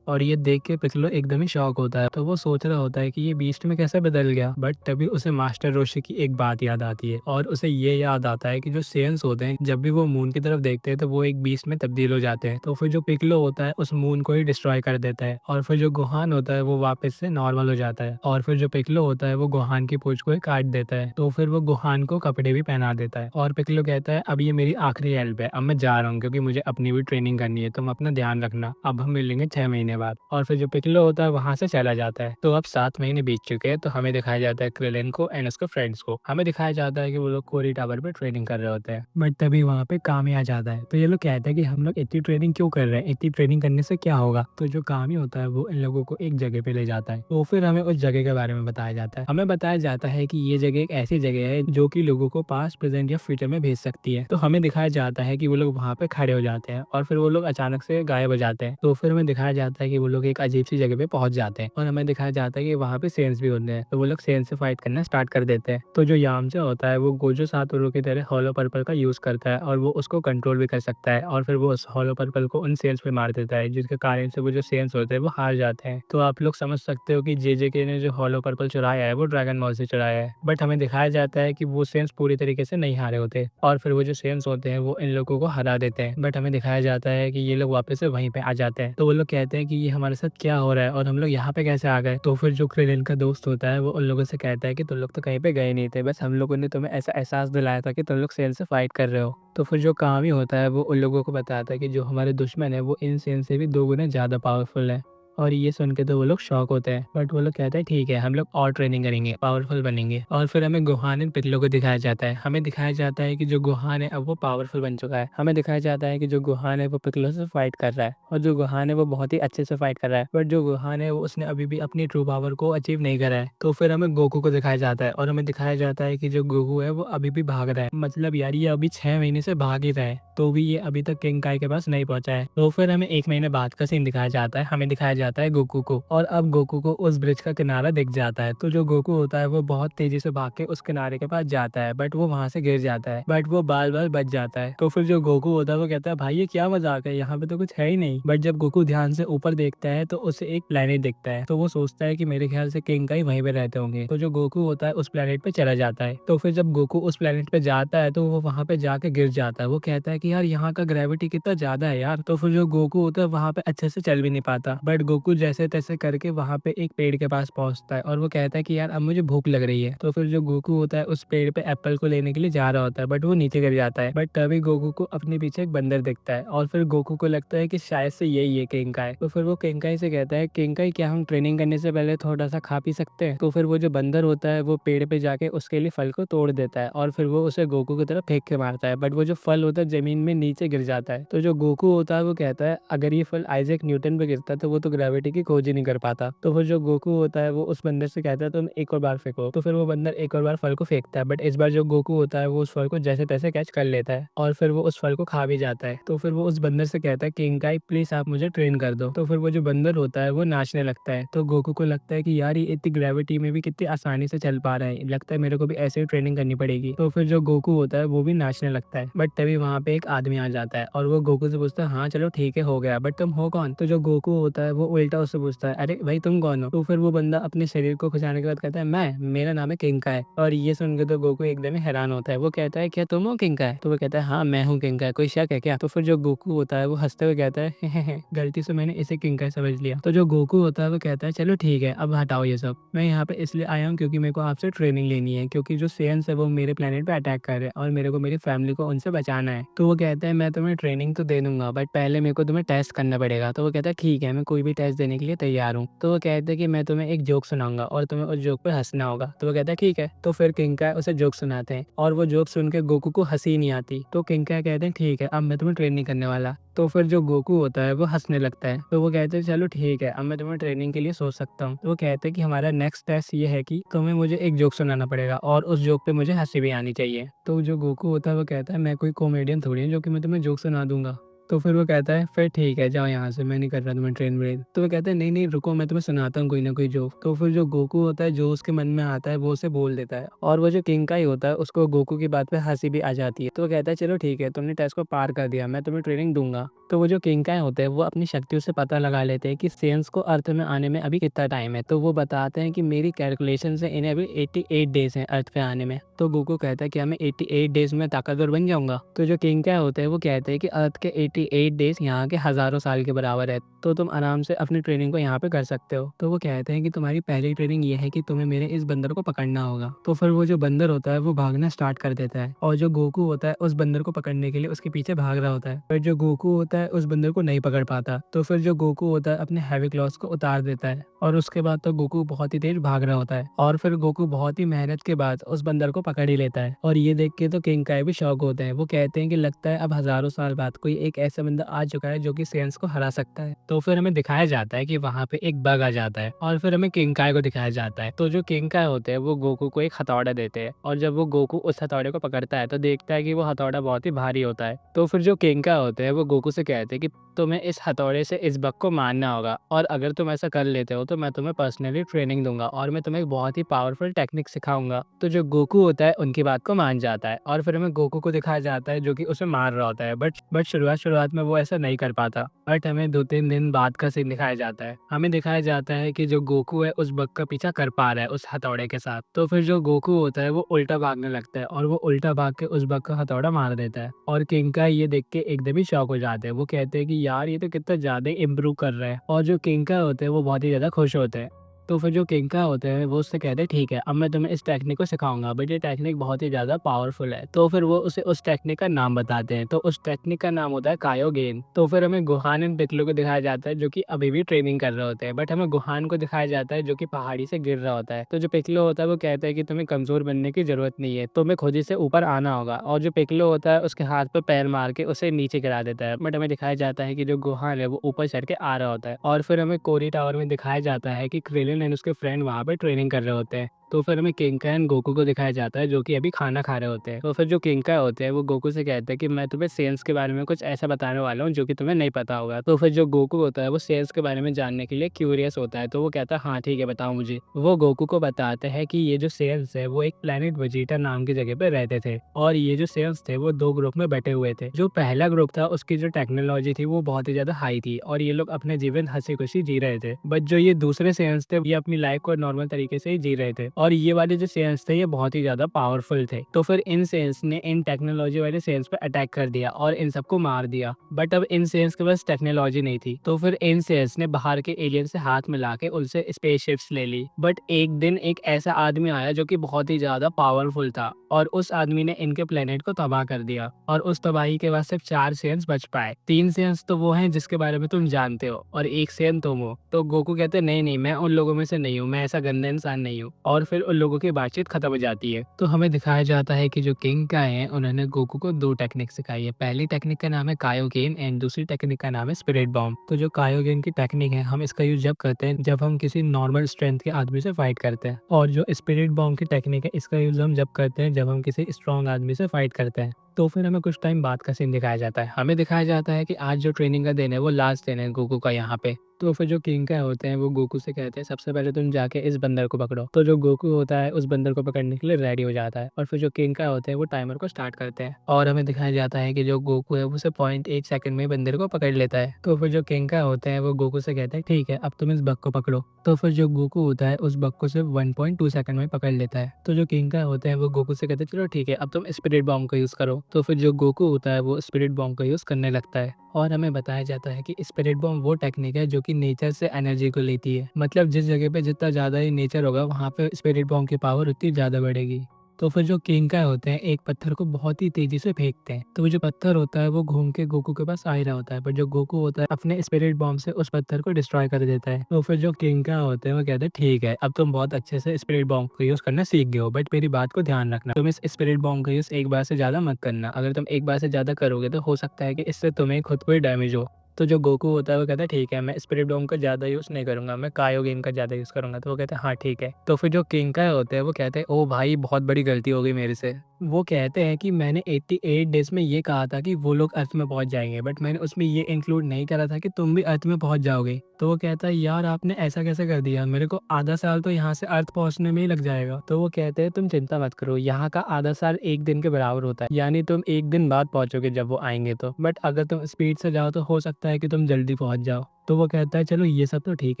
और ये देख के पिक्कोलो एकदम ही शॉक होता है। तो वो सोच रहा होता है कि ये बीस्ट में कैसे बदल गया। बट तभी उसे मास्टर रोशी की एक बात याद आती है और उसे ये याद आता है कि जो सेयंस होते हैं जब भी वो मून की तरफ देखते हैं तो वो एक बीस्ट में तब्दील हो जाते हैं। तो फिर जो पिक्कोलो होता है उस मून को ही डिस्ट्रॉय कर देता है और फिर जो गोहान होता है वो वापस से नॉर्मल हो जाता है। और फिर जो पिक्कोलो होता है वो गोहान की पूंछ को ही काट देता है। तो फिर वो गोहान को कपड़े भी पहना देता है और पिक्कोलो कहता है अब ये मेरी आखिरी हेल्प है, अब मैं जा रहा हूँ क्योंकि मुझे अपनी भी ट्रेनिंग करनी है, तुम अपना ध्यान रखना, अब हम मिलेंगे 6 महीने बाद। और फिर जो पिक्कोलो होता है वहां से चला जाता है। तो अब 7 महीने बीत चुके हैं। तो हमें दिखाया जाता है क्रिलिन को एंड उसके फ्रेंड्स को। हमें दिखाया जाता है कि वो लोग कोरी टावर पे ट्रेनिंग कर रहे होते हैं। बट तभी वहाँ पे कामी आ जाता है। तो ये लोग कहते हैं कि हम लोग इतनी ट्रेनिंग क्यों कर रहे हैं, इतनी ट्रेनिंग करने से क्या होगा। तो जो कामी होता है वो इन लोगों को एक जगह पे ले जाता है। तो फिर हमें उस जगह के बारे में बताया जाता है। हमें बताया जाता है कि ये जगह एक ऐसी जगह है जो कि लोगों को पास्ट प्रेजेंट या फ्यूचर में भेज सकती है। तो हमें दिखाया जाता है कि वो लोग वहाँ पे खड़े हो जाते हैं और फिर वो लोग अचानक से गायब हो जाते हैं। तो फिर हमें दिखाया जाता है कि वो लोग एक अजीब सी जगह पे पहुंच जाते हैं और हमें दिखाया जाता है कि वहाँ पे सेंस भी होते हैं। तो वो लोग सेंस से फाइट करना स्टार्ट कर देते हैं। तो जो यामचा होता है वो गोजो सातोरू की तरह हॉलो पर्पल का यूज करता है और वो उसको कंट्रोल भी कर सकता है और फिर वो उस हॉलो पर्पल को उन सेंस पे मार देता है जिसके कारण से वो जो सेंस होते हैं वो हार जाते हैं। तो आप लोग समझ सकते हो कि जेजेके ने जो हॉलो पर्पल चुराया है वो ड्रैगन बॉल से चुराया है। बट हमें दिखाया जाता है कि वो सेंस पूरी तरीके से नहीं हारे होते और फिर वो जो सेंस होते हैं वो इन लोगों को हरा देते हैं। बट हमें दिखाया जाता है कि ये लोग वापस से वहीं पे आ जाते हैं। तो वो लोग कहते हैं कि ये हमारे साथ क्या हो रहा है और हम लोग यहाँ पे कैसे आ गए। तो फिर जो क्रिलिन का दोस्त होता है वो उन लोगों से कहता है कि तुम लोग तो कहीं पे गए नहीं थे, बस हम लोगों ने तुम्हें ऐसा एहसास दिलाया था कि तुम लोग सेल से फाइट कर रहे हो। तो फिर जो कामी होता है वो उन लोगों को बताता है कि जो हमारे दुश्मन है वो इन सेल से भी 2 गुना ज़्यादा पावरफुल है। और ये सुन के तो वो लोग शॉक होते हैं। बट वो लोग कहते हैं ठीक है हम लोग और ट्रेनिंग करेंगे, पावरफुल बनेंगे। और फिर हमें गोहान एंड पिक्कोलो को दिखाया जाता है। हमें दिखाया जाता है कि जो गोहान है अब वो पावरफुल बन चुका है। हमें दिखाया जाता है कि जो गोहान है वो पिक्कोलो से फाइट कर रहा है और जो गोहान है वो बहुत ही अच्छे से फाइट कर रहा है। बट जो गोहान है वो उसने अभी भी अपनी ट्रू पावर को अचीव नहीं करा है। तो फिर हमें गोकू को दिखाया जाता है और हमें दिखाया जाता है कि जो गोकू है वो अभी भी भाग रहा है। मतलब यार ये अभी 6 महीने से भाग ही रहा है तो भी ये अभी तक किंग काई के पास नहीं पहुंचा है। तो फिर हमें 1 महीने बाद का सीन दिखाया जाता है। हमें दिखाया जाता है गोकू को और अब गोकू को उस ब्रिज का किनारा दिख जाता है। तो जो गोकू होता है वो बहुत तेजी से भाग के उस किनारे के पास जाता है बट वो वहां से गिर जाता है। बट वो बाल बाल बच जाता है। तो फिर जो गोकू होता है वो कहता है भाई ये क्या मजाक है, यहाँ पे तो कुछ है ही नहीं। बट जब गोकू ध्यान से ऊपर देखता है तो उसे एक प्लेनेट दिखता है। तो वो सोचता है कि मेरे ख्याल से किंग काई वहीं पे रहते होंगे। तो जो गोकू होता है उस प्लेनेट पे चला जाता है। तो फिर जब गोकू उस प्लेनेट पे जाता है तो वो वहां पे जाके गिर जाता है। वो कहता है कि यार यहाँ का ग्रेविटी कितना ज्यादा है यार। तो फिर जो गोकू होता है वहां पे अच्छे से चल भी नहीं पाता। बट गोकू जैसे तैसे करके वहां पे एक पेड़ के पास पहुंचता है और वो कहता है कि यार अब मुझे भूख लग रही है। तो फिर जो गोकू होता है उस पेड़ पे एप्पल को लेने के लिए जा रहा होता है बट वो नीचे गिर जाता है। बट तभी गोकू को अपने पीछे एक बंदर दिखता है और फिर गोकू को लगता है कि शायद से यही है किंकाई। तो फिर वो किंकाई से कहता है किंकाई क्या हम ट्रेनिंग करने से पहले थोड़ा सा खा पी सकते हैं। तो फिर वो जो बंदर होता है वो पेड़ पे जाके उसके लिए फल को तोड़ देता है और फिर वो उसे गोकू की तरफ फेंक के मारता है। बट वो जो फल होता है जमीन में नीचे गिर जाता है। तो जो गोकू होता है वो कहता है अगर ये फल आइजैक न्यूटन पे गिरता तो वो तो ग्रेविटी की खोज ही नहीं कर पाता। तो फिर जो गोकू होता है वो उस बंदर से कहता है तुम एक और बार फेंको। तो फिर वो बंदर एक और बार फल को फेंकता है, बट इस बार जो गोकू होता है वो उस फल को जैसे तैसे कैच कर लेता है और फिर वो उस फल को खा भी जाता है। तो फिर वो उस बंदर से कहता है किंकाई प्लीज आप मुझे ट्रेन कर दो। तो फिर वो जो बंदर होता है वो नाचने लगता है। तो गोकू को लगता है कि यार ये इतनी ग्रेविटी में भी कितनी आसानी से चल पा रहा है, लगता है मेरे को भी ऐसे ही ट्रेनिंग करनी पड़ेगी। तो फिर जो गोकू होता है वो भी नाचने लगता है, बट तभी वहाँ पे एक आदमी आ जाता है और वो गोकू से पूछता है हाँ चलो ठीक है हो गया, बट तुम हो कौन? तो जो गोकू होता है वो उल्टा उससे पूछता है अरे भाई तुम कौन हो? तो फिर वो बंदा अपने शरीर को खुजाने के बाद कहता है मैं मेरा नाम है किंका। और ये सुनकर तो गोकू एकदम ही हैरान होता है। वो कहता है क्या तुम हो किंका? तो वो कहता है हाँ मैं हूँ किंका, कोई शक है क्या? तो फिर जो गोकू होता है वो हंसते हुए कहता है गलती से मैंने इसे किंका समझ लिया। तो जो गोकू होता है वो कहता है चलो ठीक है अब हटाओ ये सब, मैं यहाँ पे इसलिए आया हूँ क्योंकि मेरे को आपसे ट्रेनिंग लेनी है, क्योंकि जो सेयन्स है वो मेरे प्लेनेट पे अटैक कर रहे हैं और मेरे को मेरी फैमिली को उनसे बचाना है। तो वो कहता है मैं तुम्हें ट्रेनिंग तो दे दूंगा बट पहले मेरे को तुम्हें टेस्ट करना पड़ेगा। तो वो कहता है ठीक है मैं कोई भी टेस्ट देने के लिए तैयार हूँ। तो वो कहता है कि मैं तुम्हें एक जोक सुनाऊंगा और तुम्हें उस जोक पे हंसना होगा। तो वो कहता है ठीक है। तो फिर किंका उसे जोक सुनाते हैं और वो जोक सुन के गोकू को हंसी नहीं आती। तो किंका कहते हैं ठीक है अब मैं तुम्हें ट्रेनिंग करने वाला। तो फिर जो गोकू होता है वो हंसने लगता है। तो वो कहते हैं चलो ठीक है अब मैं तुम्हें ट्रेनिंग के लिए सोच सकता हूँ। तो वो कहते हैं कि हमारा नेक्स्ट टेस्ट ये है कि तुम्हें मुझे एक जोक सुनाना पड़ेगा और उस जोक पे मुझे हंसी भी आनी चाहिए। तो जो गोकू होता है वो कहता है मैं कोई कॉमेडियन थोड़ी हूँ जो कि मैं तुम्हें जोक सुना दूंगा। तो फिर वो कहता है फिर ठीक है जाओ यहाँ से, मैं नहीं कर रहा तुम्हें ट्रेन व्रेन। तो वो कहते हैं नहीं नहीं रुको मैं तुम्हें सुनाता हूँ कोई ना कोई जोक। तो फिर जो गोकू होता है जो उसके मन में आता है वो उसे बोल देता है और वो जो किंकाई होता है उसको गोकू की बात पे हंसी भी आ जाती है। तो वो कहता है चलो ठीक है तुमने टेस्ट को पार कर दिया, मैं तुम्हें ट्रेनिंग दूंगा। तो वो जो किंकाई होते हैं वो अपनी शक्तियों से पता लगा लेते हैं कि सेंस को अर्थ में आने में अभी कितना टाइम है। तो वो बताते हैं कि मेरी कैलकुलेशन से इन्हें अभी 88 डेज हैं अर्थ पे आने में। तो गोकू कहता है कि मैं 88 डेज में ताकतवर बन जाऊंगा। तो जो किंकाई होते हैं वो कहते हैं कि अर्थ के 88 डेज यहाँ के हजारों साल के बराबर है, तो तुम आराम से अपनी ट्रेनिंग को यहाँ पे कर सकते हो। तो वो कहते हैं कि तुम्हारी पहली ट्रेनिंग ये है कि तुम्हें मेरे इस बंदर को पकड़ना होगा। तो फिर वो जो बंदर होता है वो भागना स्टार्ट कर देता है और जो गोकू होता है उस बंदर को पकड़ने के लिए उसके पीछे भाग रहा होता है। फिर जो गोकू होता है उस बंदर को नहीं पकड़ पाता। तो फिर जो गोकू होता है अपने हैवी क्लॉथ को उतार देता है और उसके बाद तो गोकू बहुत ही तेज भाग रहा होता है और फिर गोकू बहुत ही मेहनत के बाद उस बंदर को पकड़ ही लेता है। और ये देख के तो किंकाई भी शौक होते हैं। वो कहते हैं कि लगता है अब हजारों साल बाद कोई एक ऐसा बंदा आ चुका है जो कि सेंस को हरा सकता है। तो फिर हमें दिखाया जाता है कि वहाँ पे एक बग आ जाता है और फिर हमें किंकाई को दिखाया जाता है। तो जो किंकाई होते हैं वो गोकू को एक हथौड़ा देते हैं और जब वो गोकू उस हथौड़े को पकड़ता है तो देखता है कि वो हथौड़ा बहुत ही भारी होता है। तो फिर जो किंकाई होते हैं वो गोकू से कहते हैं कि तुम्हें इस हथौड़े से इस बग को मारना होगा और अगर तुम ऐसा कर लेते हो तो मैं तुम्हें पर्सनली ट्रेनिंग दूंगा और मैं तुम्हें एक बहुत ही पावरफुल टेक्निक सिखाऊंगा। तो जो गोकू होता है उनकी बात को मान जाता है और फिर हमें गोकू को दिखाया जाता है जो कि उसे मार रहा होता है, बट शुरुआत में वो ऐसा नहीं कर पाता। बट हमें 2-3 दिन बाद का सीन दिखाया जाता है। हमें दिखाया जाता है कि जो गोकू है उस बग का पीछा कर पा रहा है उस हथौड़े के साथ। तो फिर जो गोकू होता है वो उल्टा भागने लगता है और वो उल्टा भाग के उस बग का हथौड़ा मार देता है और किंकाई ये देख के एकदम ही शॉक हो जाते हैं। वो कहते हैं कि यार ये तो कितना ज्यादा इम्प्रूव कर रहा है और जो किंकाई होते हैं वो बहुत ही ज्यादा खुश होते हैं। तो फिर जो किंका होते हैं वो उससे कहते हैं ठीक है अब मैं तुम्हें इस टेक्निक को सिखाऊंगा, बट ये टेक्निक बहुत ही ज़्यादा पावरफुल है। तो फिर वो उसे उस टेक्निक का नाम बताते हैं। तो उस टेक्निक का नाम होता है कायोगेन। तो फिर हमें गुहान एंड पिकलो को दिखाया जाता है जो कि अभी भी ट्रेनिंग कर रहे होते हैं, बट हमें गुहान को दिखाया जाता है जो कि पहाड़ी से गिर रहा होता है। तो जो पिकलो होता है वो कहता है कि तुम्हें कमजोर बनने की जरूरत नहीं है, तुम्हें खुद ही से ऊपर आना होगा। और जो पिकलो होता है उसके हाथ पर पैर मार के उसे नीचे गिरा देता है, बट हमें दिखाया जाता है कि जो गुहान है वो ऊपर चढ़ के आ रहा होता है। और फिर हमें कोरी टावर में दिखाया जाता है कि क्रिलिन एंड उसके फ्रेंड वहाँ पे ट्रेनिंग कर रहे होते हैं। तो फिर हमें किंका एंड गोकू को दिखाया जाता है जो कि अभी खाना खा रहे होते हैं। तो फिर जो किंका होते हैं वो गोकू से कहते हैं कि मैं तुम्हें सेंस के बारे में कुछ ऐसा बताने वाला हूँ जो कि तुम्हें नहीं पता होगा। तो फिर जो गोकू होता है वो सेंस के बारे में जानने के लिए क्यूरियस होता है। तो वो कहता है हाँ ठीक है बताओ मुझे। वो गोकू को बताते हैं कि ये जो सेंस है वो एक प्लेनेट वेजिटा नाम की जगह पे रहते थे और ये जो सेंस थे वो 2 ग्रुप में बैठे हुए थे। जो पहला ग्रुप था उसकी जो टेक्नोलॉजी थी वो बहुत ही ज्यादा हाई थी और ये लोग अपने जीवन हंसी खुशी जी रहे थे। बट जो ये दूसरे सेंस थे ये अपनी लाइफ को नॉर्मल तरीके से ही जी रहे थे और ये वाले जो सेंस थे ये बहुत ही ज्यादा पावरफुल थे। तो फिर इन सेंस ने इन टेक्नोलॉजी वाले सेंस पे अटैक कर दिया और इन सबको मार दिया। बट अब इन सेंस के पास टेक्नोलॉजी नहीं थी, तो फिर इन सेंस ने बाहर के एलियन से हाथ मिला के उनसे स्पेसशिप्स ले ली। बट एक दिन एक ऐसा आदमी आया जो कि बहुत ही ज्यादा पावरफुल था और उस आदमी ने इनके प्लेनेट को तबाह कर दिया और उस तबाही के बाद सिर्फ 4 सेयन्स बच पाए। 3 सेयन्स तो वो हैं जिसके बारे में तुम जानते हो और 1 सेयन तुम हो। तो गोकू कहते हैं नहीं, नहीं मैं उन लोगों में से नहीं हूँ, मैं ऐसा गंदा इंसान नहीं हूँ और फिर उन लोगों की बातचीत खत्म हो जाती है। तो हमें दिखाया जाता है कि जो किंग का है उन्होंने गोकू को 2 टेक्निक सिखाई है। पहली टेक्निक का नाम है कायोकेन एंड दूसरी टेक्निक का नाम है स्पिरिट बॉम्ब। तो जो कायोकेन की टेक्निक है हम इसका यूज़ जब करते हैं जब हम किसी नॉर्मल स्ट्रेंथ के आदमी से फाइट करते हैं और जो स्पिरिट बॉम्ब की टेक्निक है इसका यूज़ हम जब करते हैं जब हम किसी स्ट्रॉन्ग आदमी से फाइट करते हैं। तो फिर हमें कुछ टाइम बाद का सीन दिखाया जाता है। हमें दिखाया जाता है कि आज जो ट्रेनिंग का दिन है वो लास्ट दिन है गोकू का यहाँ पे। तो फिर जो किंग का होते हैं वो गोकू से कहते हैं सबसे पहले तुम जाके इस बंदर को पकड़ो। तो जो गोकू होता है उस बंदर को पकड़ने के लिए रेडी हो जाता है और फिर जो किंग का होते हैं वो टाइमर को स्टार्ट करते हैं और हमें दिखाया जाता है कि जो गोकू है वो सिर्फ 0.8 सेकंड में बंदर को पकड़ लेता है। तो फिर जो किंग का होते हैं वो गोकू से कहते हैं ठीक है अब तुम इस बग को पकड़ो। तो फिर जो गोकू होता है उस बग को सिर्फ 1.2 सेकंड में पकड़ लेता है। तो जो किंग का होते हैं वो गोकू से कहते हैं चलो ठीक है अब तुम स्पिरिट बॉम्ब का यूज़ करो। तो फिर जो गोकू होता है वो स्पिरिट बॉम्ब का यूज़ करने लगता है और हमें बताया जाता है कि स्पिरिट बॉम्ब वो टेक्निक है जो कि नेचर से एनर्जी को लेती है। मतलब जिस जगह पे जितना ज़्यादा ही नेचर होगा वहाँ पे स्पिरिट बॉम्ब की पावर उतनी ज़्यादा बढ़ेगी। तो फिर जो किंका होते हैं एक पत्थर को बहुत ही तेजी से फेंकते हैं। तो वो जो पत्थर होता है वो घूम के गोकू के पास आ ही रहा होता है, पर जो गोकू होता है अपने स्पिरिट बॉम्ब से उस पत्थर को डिस्ट्रॉय कर देता है। तो फिर जो किंका होते हैं वो कहते हैं ठीक है अब तुम बहुत अच्छे से स्पिरिट बॉम्ब का यूज करना सीख गए हो, बट मेरी बात को ध्यान रखना तुम इस स्पिरिट बॉम्ब का यूज एक बार से ज्यादा मत करना। अगर तुम एक बार से ज्यादा करोगे तो हो सकता है कि इससे तुम्हें खुद को ही डैमेज हो। तो जो गोकू होता है वो कहता है ठीक है मैं स्पिरिट बॉम्ब का ज़्यादा यूज़ नहीं करूँगा, मैं कायोगेन का ज़्यादा यूज़ करूँगा। तो वो कहते हैं हाँ ठीक है। तो फिर जो किंका होते हैं वो कहते हैं ओ भाई बहुत बड़ी गलती हो गई मेरे से। वो कहते हैं कि मैंने 88 डेज़ में ये कहा था कि वो लोग अर्थ में पहुँच जाएँगे, बट मैंने उसमें ये इंक्लूड नहीं करा था कि तुम भी अर्थ में पहुँच जाओगे। तो वो कहता है यार आपने ऐसा कैसे कर दिया? मेरे को आधा साल तो यहाँ से अर्थ पहुँचने में ही लग जाएगा। तो वो कहते हैं तुम चिंता मत करो, यहाँ का आधा साल 1 दिन के बराबर होता है। यानी तुम 1 दिन बाद पहुँचोगे जब वो आएँगे तो। बट अगर तुम स्पीड से जाओ तो हो सकता है कि तुम जल्दी पहुँच जाओ। तो वो कहता है चलो ये सब तो ठीक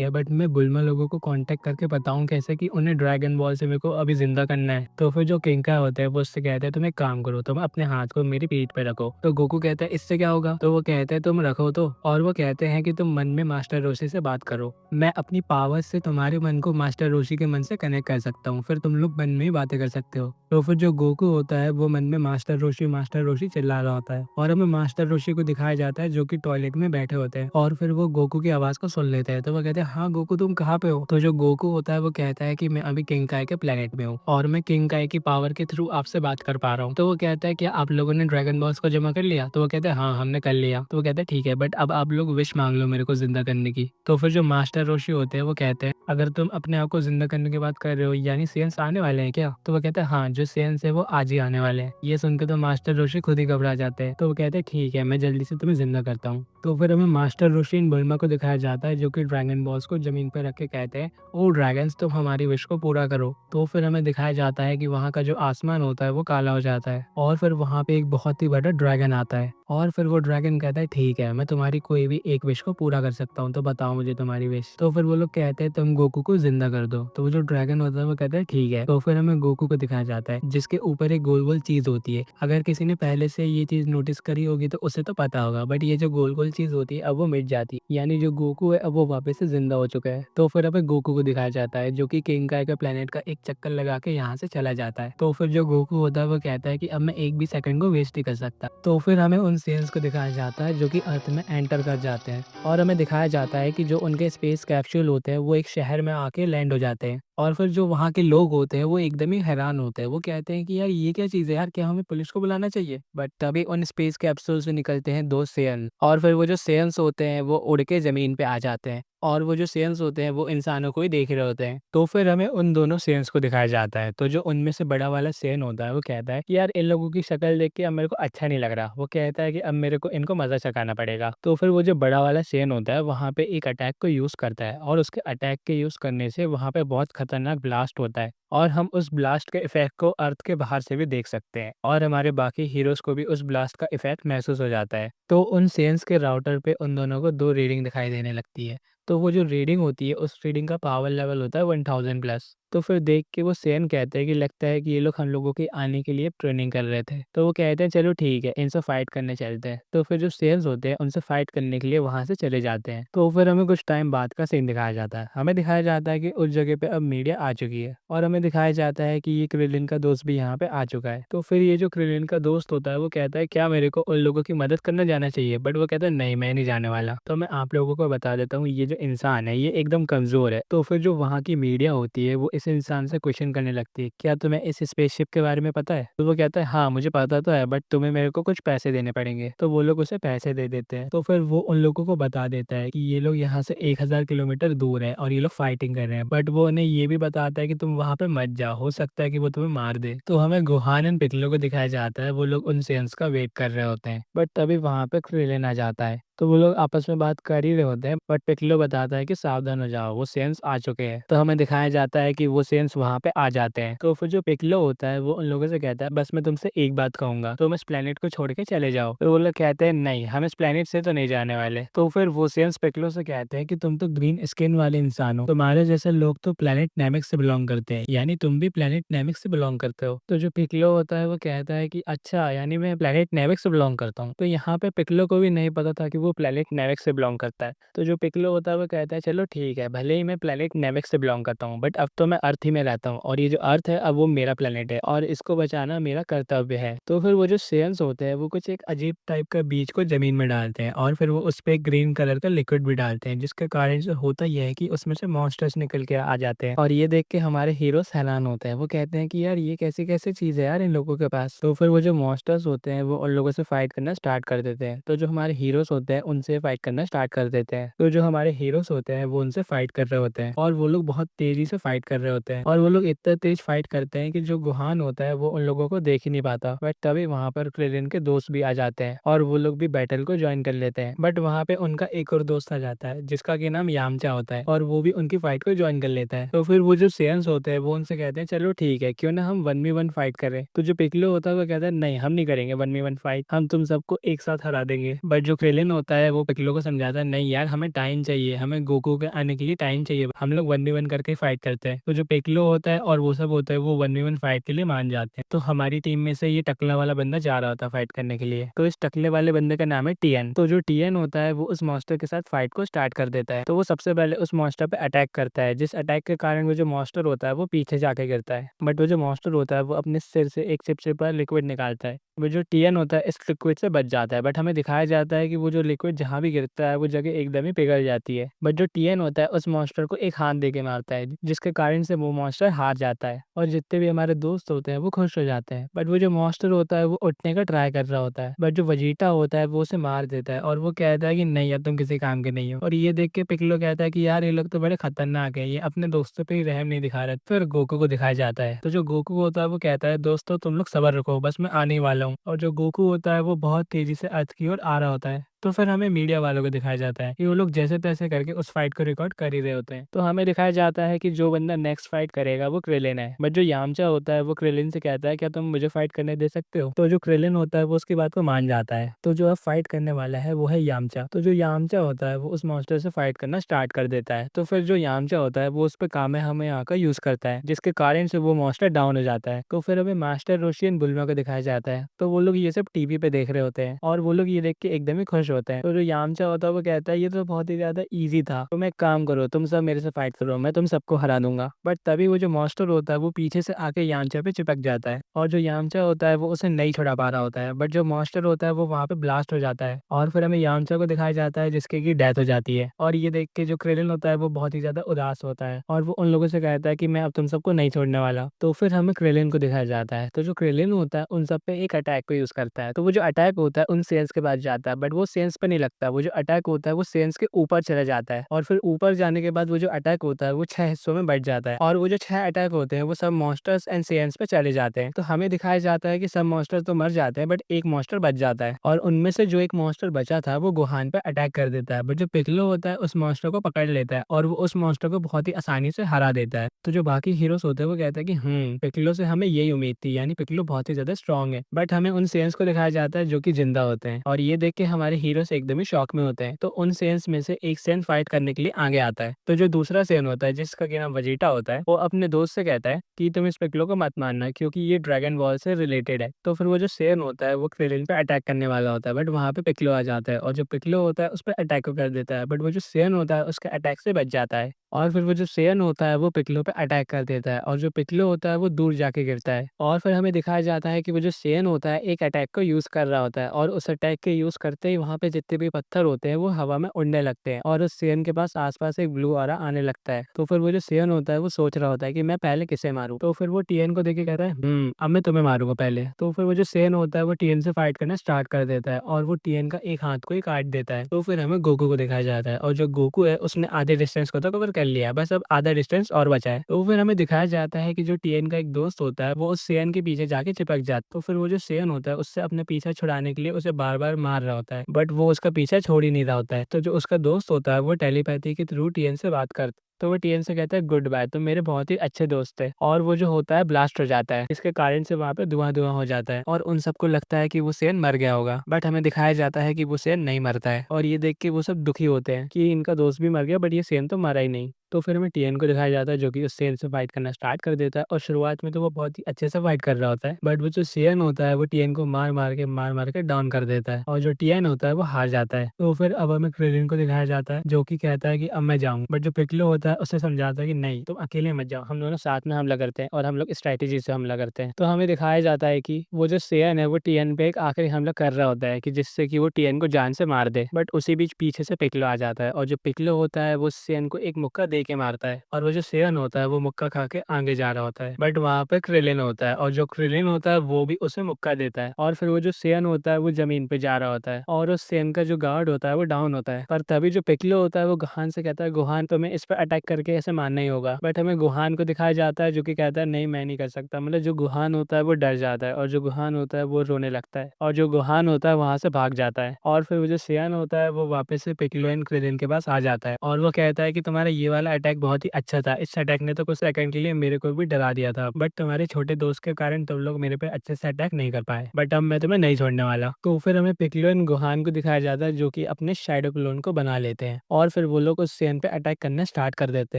है, बट मैं बुल्मा लोगों को कांटेक्ट करके बताऊँ कैसे कि उन्हें ड्रैगन बॉल से मेरे को अभी ज़िंदा करना है। तो फिर जो किंका होता है वो उससे कहता है तुम एक काम करो, तुम अपने हाथ को मेरी पीठ पे रखो। तो गोकू कहता है इससे क्या होगा? तो वो कहते हैं तुम रखो तो, और वो कहते हैं कि तुम मन में मास्टर रोशी से बात करो। मैं अपनी पावर से तुम्हारे मन को मास्टर रोशी के मन से कनेक्ट कर सकता हूँ, फिर तुम लोग मन में ही बातें कर सकते हो। तो फिर जो गोकू होता है वो मन में मास्टर रोशी चिल्ला रहा होता है और हमें मास्टर रोशी को दिखाया जाता है जो कि टॉयलेट में बैठे होते हैं और फिर वो गोकू की आवाज़ को सुन लेते हैं। तो वो कहते हैं हाँ गोकू तुम कहाँ पे हो? तो जो गोकू होता है वो कहता है कि मैं अभी किंग काय के प्लेनेट में हूँ और मैं किंग काय की पावर के थ्रू आपसे बात कर पा रहा हूँ। तो वो कहता है क्या आप लोगों ने ड्रैगन बॉल्स को जमा कर लिया? तो वो कहते हैं हाँ हमने कर लिया। तो वो कहते हैं ठीक है बट अब आप लोग विश मांग लो मेरे को जिंदा करने की। तो फिर जो मास्टर रोशी होते हैं वो कहते हैं अगर तुम अपने आप को जिंदा करने की बात कर रहे हो यानी सेंस आने वाले हैं क्या? तो वो कहते हैं हाँ जो सेंस है वो आज ही आने वाले हैं। ये सुनकर तो मास्टर रोशी खुद ही घबरा जाते हैं। तो वो कहते हैं ठीक है मैं जल्दी से तुम्हें जिंदा करता हूँ। तो फिर हमें मास्टर रोशी इन बुल्मा को दिखाया जाता है जो कि ड्रैगन बॉल्स को जमीन पर रख के कहते हैं ओ ड्रैगन्स तुम हमारी विश को पूरा करो। तो फिर हमें दिखाया जाता है कि वहाँ का जो आसमान होता है वो काला हो जाता है और फिर वहाँ पे एक बहुत ही बड़ा ड्रैगन आता है और फिर वो ड्रैगन कहता है ठीक है मैं तुम्हारी कोई भी एक विश को पूरा कर सकता हूँ, तो बताओ मुझे तुम्हारी विश। तो फिर वो लोग कहते हैं तुम गोकू को जिंदा कर दो। तो वो जो ड्रैगन होता है वो कहता है ठीक है। तो फिर हमें गोकू को दिखाया जाता है जिसके ऊपर एक गोल गोल चीज होती है। अगर किसी ने पहले से ये चीज नोटिस करी होगी तो उसे तो पता होगा, बट ये जो गोल गोल चीज होती है अब वो मिट जाती है, यानी जो गोकू है अब वो वापस से जिंदा हो चुका है। तो फिर हमें गोकू को दिखाया जाता है जो कि किंगकाय के प्लेनेट का एक चक्कर लगा के यहाँ से चला जाता है। तो फिर जो गोकू होता है वो कहता है कि अब मैं एक भी सेकंड को वेस्ट नहीं कर सकता। तो फिर हमें उन सेल्स को दिखाया जाता है जो कि अर्थ में एंटर कर जाते हैं और हमें दिखाया जाता है कि जो उनके स्पेस कैप्सूल होते हैं वो एक शहर में आके लैंड हो जाते हैं और फिर जो वहाँ के लोग होते हैं वो एकदम ही हैरान होते हैं। वो कहते हैं कि यार ये क्या चीज़ है यार, क्या हमें पुलिस को बुलाना चाहिए? बट तभी उन स्पेस कैप्सूल से निकलते हैं 2 सेयन और फिर वो जो सेयन्स होते हैं वो उड़ के ज़मीन पे आ जाते हैं और वो जो सेयन्स होते हैं वो इंसानों को ही देख रहे होते हैं। तो फिर हमें उन दोनों सेयन्स को दिखाया जाता है। तो जो उनमें से बड़ा वाला सेयन होता है वो कहता है कि यार इन लोगों की शक्ल देख के अब मेरे को अच्छा नहीं लग रहा। वो कहता है कि अब मेरे को इनको मज़ा चखाना पड़ेगा। तो फिर वो जो बड़ा वाला सेयन होता है वहाँ पे एक अटैक को यूज़ करता है और उसके अटैक के यूज़ करने से वहाँ पे बहुत खतरनाक ब्लास्ट होता है और हम उस ब्लास्ट के इफेक्ट को अर्थ के बाहर से भी देख सकते हैं और हमारे बाकी हीरोज को भी उस ब्लास्ट का इफेक्ट महसूस हो जाता है। तो उन सेंस के राउटर पे उन दोनों को 2 रीडिंग दिखाई देने लगती है। तो वो जो रीडिंग होती है उस रीडिंग का पावर लेवल होता है 1000 प्लस तो फिर देख के वो सेन कहते हैं कि लगता है कि ये लोग हम लोगों के आने के लिए ट्रेनिंग कर रहे थे। तो वो कहते हैं चलो ठीक है, इनसे फाइट करने चलते हैं। तो फिर जो सेल्स होते हैं उनसे फाइट करने के लिए वहाँ से चले जाते हैं। तो फिर हमें कुछ टाइम बाद का सीन दिखाया जाता है। हमें दिखाया जाता है कि उस जगह पे अब मीडिया आ चुकी है और हमें दिखाया जाता है कि ये क्रिलिन का दोस्त भी यहाँ पे आ चुका है। तो फिर ये जो क्रिलिन का दोस्त होता है वो कहता है क्या मेरे को उन लोगों की मदद करने जाना चाहिए, बट वो कहता है नहीं, मैं नहीं जाने वाला। तो मैं आप लोगों को बता देता हूँ, ये जो इंसान है ये एकदम कमजोर है। तो फिर जो वहाँ की मीडिया होती है वो इस इंसान से क्वेश्चन करने लगती है, क्या तुम्हें इस स्पेसशिप के बारे में पता है? तो वो कहता है हाँ मुझे पता तो है, बट तुम्हें मेरे को कुछ पैसे देने पड़ेंगे। तो वो लोग उसे पैसे दे देते हैं। तो फिर वो उन लोगों को बता देता है कि ये लोग यहाँ से 1000 किलोमीटर दूर है और ये लोग फाइटिंग कर रहे हैं। बट वो उन्हें ये भी बताता है कि तुम वहाँ पे मत जाओ, हो सकता है कि वो तुम्हें मार दे। तो हमें गुहान एंड पिकलो को दिखाया जाता है, वो लोग उन सेंस का वेट कर रहे होते हैं। बट तभी वहाँ पे क्रिलिन आ जाता है। तो वो लोग आपस में बात कर ही रहे होते हैं, बट पिकलो बताता है कि सावधान हो जाओ, वो सेंस आ चुके हैं। तो हमें दिखाया जाता है कि वो सेंस वहाँ पे आ जाते हैं। तो फिर जो पिकलो होता है वो उन लोगों से कहता है बस मैं तुमसे एक बात कहूंगा, तुम इस प्लेनेट को छोड़ के चले जाओ। तो वो लोग कहते हैं नहीं, हम इस प्लेनेट से तो नहीं जाने वाले। तो फिर वो सेंस पिकलो से कहते हैं कि तुम तो ग्रीन स्किन वाले इंसान हो, तुम्हारे जैसे लोग तो प्लेनेट नेमिक से बिलोंग करते हैं, यानी तुम भी प्लेनेट नेमिक से बिलोंग करते हो। तो जो पिकलो होता है वो कहता है कि अच्छा, यानी मैं प्लेनेट नेमिक से बिलोंग करता हूँ। तो यहाँ पे पिकलो को भी नहीं पता था कि वो प्लेनेट नेमिक से बिलोंग करता है। तो जो पिकलो होता है वो कहता है चलो ठीक है, भले ही मैं प्लेनेट नेमिक से बिलोंग करता हूँ, बट अब तो मैं अर्थ ही में रहता हूँ और ये जो अर्थ है अब वो मेरा प्लेनेट है और इसको बचाना मेरा कर्तव्य है। तो फिर वो जो सेयंस होते हैं वो कुछ एक अजीब टाइप का बीज को जमीन में डालते हैं और फिर वो उस पे ग्रीन कलर का लिक्विड भी डालते हैं, जिसके कारण से होता यह है कि उसमें से मॉन्स्टर्स निकल के आ जाते हैं। और ये देख के हमारे हीरो हैरान होते हैं, वो कहते हैं कि यार ये कैसी कैसी चीज है यार इन लोगों के पास। तो फिर वो जो मॉन्स्टर्स होते हैं वो उन लोगों से फाइट करना स्टार्ट कर देते हैं। तो जो हमारे हीरोज होते हैं उनसे फाइट करना स्टार्ट कर देते हैं। तो जो हमारे हीरोज होते हैं वो उनसे फाइट कर रहे होते हैं और वो लोग बहुत तेजी से फाइट कर रहे होते हैं और वो लोग इतना तेज फाइट करते हैं कि जो गुहान होता है वो उन लोगों को देख ही नहीं पाता। बट तभी वहां पर क्रिलिन के दोस्त भी आ जाते हैं और वो लोग भी बैटल को ज्वाइन कर लेते हैं। बट वहां पे उनका एक और दोस्त आ जाता है जिसका की नाम यामचा होता है और वो भी उनकी फाइट को ज्वाइन कर लेता है। तो फिर वो जो सेयंस होते हैं वो उनसे कहते हैं चलो ठीक है, क्यों ना हम 1v1 फाइट करें। तो जो पिकलो होता है वो कहता है नहीं, हम नहीं करेंगे 1v1 फाइट, हम तुम सबको एक साथ हरा देंगे। बट जो क्रिलिन होता है वो पिकलो को समझाता है नहीं यार, हमें टाइम चाहिए, हमें गोकू के आने के लिए टाइम चाहिए, हम लोग 1v1 करके फाइट करते हैं। तो जो पिकलो होता है और वो सब होता है वो 1v1 फाइट के लिए मान जाते हैं। तो हमारी टीम में से ये टकला वाला बंदा जा रहा होता है फाइट करने के लिए। तो इस टकले वाले बंदे का नाम है टीएन। तो जो टीएन होता है वो उस मॉन्स्टर के साथ फाइट को स्टार्ट कर देता है। तो वो सबसे पहले उस मॉन्स्टर पे अटैक करता है, जिस अटैक के कारण वो जो मॉन्स्टर होता है वो पीछे जाके गिरता है। बट वो जो मॉन्स्टर होता है वो अपने सिर से एक चिपचिपा लिक्विड निकालता है। वो जो टीएन होता है इस लिक्विड से बच जाता है, बट हमें दिखाया जाता है कि वो जो लिक्विड जहाँ भी गिरता है वो जगह एकदम ही पिघल जाती है। बट जो टीएन होता है उस मॉन्स्टर को एक हाथ दे के मारता है, जिसके कारण से वो मॉन्स्टर हार जाता है और जितने भी हमारे दोस्त होते हैं वो खुश हो जाते हैं। बट वो जो मॉन्स्टर होता है वो उठने का ट्राई कर रहा होता है, बट जो वजीटा होता है वो उसे मार देता है और वो कहता है कि नहीं यार, तुम किसी काम के नहीं हो। और ये देख के पिकलो कहता है कि यार ये लोग तो बड़े खतरनाक है, ये अपने दोस्तों पे ही रहम नहीं दिखा रहे। फिर गोकू को दिखाया जाता है। तो जो गोकू होता है वो कहता है दोस्तों तुम लोग सब्र रखो, बस मैं आने ही वाला हूँ। और जो गोकू होता है वो बहुत तेजी से अर्थ की ओर आ रहा होता है। तो फिर हमें मीडिया वालों को दिखाया जाता है कि वो लोग जैसे तैसे करके उस फाइट को रिकॉर्ड कर ही रहे होते हैं। तो हमें दिखाया जाता है कि जो बंदा नेक्स्ट फाइट करेगा वो क्रिलिन है। बट जो यामचा होता है वो क्रिलिन से कहता है क्या तुम मुझे फाइट करने दे सकते हो। तो जो क्रिलिन होता है वो उसकी बात को मान जाता है। तो जो अब फाइट करने वाला है वो है यामचा। तो जो यामचा होता है वो उस मॉन्स्टर से फाइट करना स्टार्ट कर देता है। तो फिर जो यामचा होता है वो उस पर कामेहामेहा का यूज करता है, जिसके कारण से वो मॉन्स्टर डाउन हो जाता है। तो फिर हमें मास्टर रोशी एंड बुल्मा को दिखाया जाता है। तो वो लोग ये सब टीवी पे देख रहे होते हैं और वो लोग ये देख के एकदम ही खुश होते हैं। तो जो यामचा होता है वो कहता है ये तो बहुत ही ज्यादा इजी था, तुम एक काम करो, तुम सब मेरे से फाइट करो, मैं तुम सबको हरा दूंगा। बट तभी वो जो मॉन्स्टर होता है वो पीछे से आके यामचा पे चिपक जाता है और जो यामचा होता है वो उसे नहीं छुड़ा पा रहा होता है। बट जो मॉन्स्टर होता है वो वहाँ पे ब्लास्ट हो जाता है और फिर हमें यामचा को दिखाया जाता है जिसके की डेथ हो जाती है। और ये देख के जो क्रिलिन होता है वो बहुत ही ज्यादा उदास होता है और वो उन लोगों से कहता है कि मैं अब तुम सबको नहीं छोड़ने वाला। तो फिर हमें क्रिलिन को दिखाया जाता है। तो जो क्रिलिन होता है उन सब पे एक अटैक को यूज करता है। तो वो जो अटैक होता है उन सेंस के पास जाता है, बट वो सेंस पे नहीं लगता। वो जो अटैक होता है वो सेंस के ऊपर चला जाता है और फिर ऊपर जाने के बाद वो जो अटैक होता है वो 6 हिस्सों में बट जाता है और वो जो 6 अटैक होते हैं वो सब मॉन्स्टर्स एंड सेंस पे चले जाते हैं। तो हमें दिखाया जाता है कि सब मॉन्स्टर तो मर जाते हैं बट एक मॉन्स्टर बच जाता है और उनमें से जो एक मॉन्स्टर बचा था वो गुहान पे अटैक कर देता है। बट जो पिकलो होता है उस मॉन्स्टर को पकड़ लेता है और वो उस मॉन्स्टर को बहुत ही आसानी से हरा देता है। तो जो बाकी हीरोज होते हैं वो कहते हैं कि पिकलो से हमें यही उम्मीद थी, यानी पिकलो बहुत ही ज्यादा स्ट्रांग है। बट हमें उन सेंस को दिखाया जाता है जो कि जिंदा होते हैं और ये देख के हमारे हीरो से एकदम ही शॉक में होते हैं। तो उन सेयन्स में से एक सेयन फाइट करने के लिए आगे आता है। तो जो दूसरा सेयन होता है जिसका कि नाम वेजिटा होता है, वो अपने दोस्त से कहता है कि तुम इस पिक्लो को मत मारना क्योंकि ये ड्रैगन बॉल से रिलेटेड है। तो फिर वो जो सेयन होता है वो क्रिलिन पे अटैक करने वाला होता है, बट वहाँ पे पिक्लो आ जाता है और जो पिक्लो होता है उस पे अटैक को कर देता है, बट वो जो सेयन होता है उसके अटैक से बच जाता है। और फिर वो जो सेयन होता है वो पिक्लो पे अटैक कर देता है और जो पिक्लो होता है वो दूर जाके गिरता है। और फिर हमें दिखाया जाता है कि वो जो सेयन होता है एक अटैक को यूज़ कर रहा होता है और उस अटैक के यूज़ करते ही वहाँ पे जितने भी पत्थर होते हैं वो हवा में उड़ने लगते हैं और उस सेयन के पास आस-पास एक ब्लू ऑरा आने लगता है। तो फिर वो जो सेयन होता है वो सोच रहा होता है कि मैं पहले किसे मारूँ? तो फिर वो टिएन को देख के कहता है अब मैं तुम्हें मारूँगा पहले। तो फिर वो जो सेयन होता है वो टिएन से फाइट करना स्टार्ट कर देता है और वो टिएन का एक हाथ को ही काट देता है। तो फिर हमें गोकू को दिखाया जाता है और जो गोकू है उसने आधे डिस्टेंस को तो कवर कर लिया है, बस अब आधा डिस्टेंस और बचा है। तो फिर हमें दिखाया जाता है कि जो टिएन का एक दोस्त होता है वो उस सेयन के पीछे जाके चिपक जाता है। तो फिर वो जो सेयन होता है उससे अपने पीछा छुड़ाने के लिए उसे बार-बार मार रहा होता है, बट वो उसका पीछा छोड़ ही नहीं रहा होता है। तो जो उसका दोस्त होता है वो टेलीपैथी के थ्रू टिएन से बात करता है। तो वो टीएन से कहता है गुड बाय, तुम मेरे बहुत ही अच्छे दोस्त थे। और वो जो होता है ब्लास्ट हो जाता है, इसके कारण से वहाँ पे धुआं-धुआं हो जाता है और उन सबको लगता है कि वो सेन मर गया होगा। बट हमें दिखाया जाता है कि वो सेन नहीं मरता है और ये देख के वो सब दुखी होते हैं कि इनका दोस्त भी मर गया बट ये सेन तो मरा ही नहीं। तो फिर हमें टीएन को दिखाया जाता है जो कि उस सेन से फाइट करना स्टार्ट कर देता है और शुरुआत में तो वो बहुत ही अच्छे से फाइट कर रहा होता है। बट वो जो सेन होता है वो टीएन को मार-मार के डाउन कर देता है और जो टीएन होता है वो हार जाता है। तो फिर अब हमें क्रिलिन को दिखाया जाता है जो कि कहता है कि अब मैं जाऊँ। बट जो पिक्लो होता है उसे समझाता है कि नहीं तुम अकेले मत जाओ, हम दोनों साथ में हमला करते हैं और हम लोग स्ट्रैटेजी से हमला करते हैं। तो हमें दिखाया जाता है कि वो जो सेयन है वो टीएन पे एक आखिरी हमला कर रहा होता है कि जिससे कि वो टीएन को जान से मार दे, बट उसी बीच पीछे से पिक्लो आ जाता है और जो पिक्लो होता है वो सेयन को एक मुक्का दे के मारता है और वो जो सेयन होता है वो मुक्का खा के आगे जा रहा होता है। बट वहाँ पे क्रिलिन होता है और जो क्रिलिन होता है वो भी उसे मुक्का देता है और फिर वो जो सेयन होता है वो जमीन पे जा रहा होता है और उस सेयन का जो गार्ड होता है वो डाउन होता है। पर तभी जो पिक्लो होता है वो गुहान से कहता है गुहान तुम्हें इस पर अटैक करके ऐसे मारना ही होगा, बट हमें गुहान को दिखाया जाता है जो कि कहता है नहीं मैं नहीं कर सकता। मतलब जो गुहान होता है वो डर जाता है और जो गुहान होता है वो रोने लगता है और जो गुहान होता है वहां से भाग जाता है और फिर वो जो सेयन होता है वो वापस से पिक्लो एंड क्रिलिन के पास आ जाता है और वो कहता है कि तुम्हारा ये वाला अटैक बहुत ही अच्छा था, इस अटैक ने तो कुछ सेकंड के लिए मेरे को भी डरा दिया था, बट तुम्हारे छोटे दोस्त के कारण तुम लोग मेरे पे अच्छे से अटैक नहीं कर पाए, बट अब मैं तुम्हें नहीं छोड़ने वाला। तो फिर हमें पिक्लो एंड गुहान को दिखाया जाता है जो कि अपने शैडो क्लोन को बना लेते हैं और फिर वो लोग उस सेयन पे अटैक करना स्टार्ट कर देते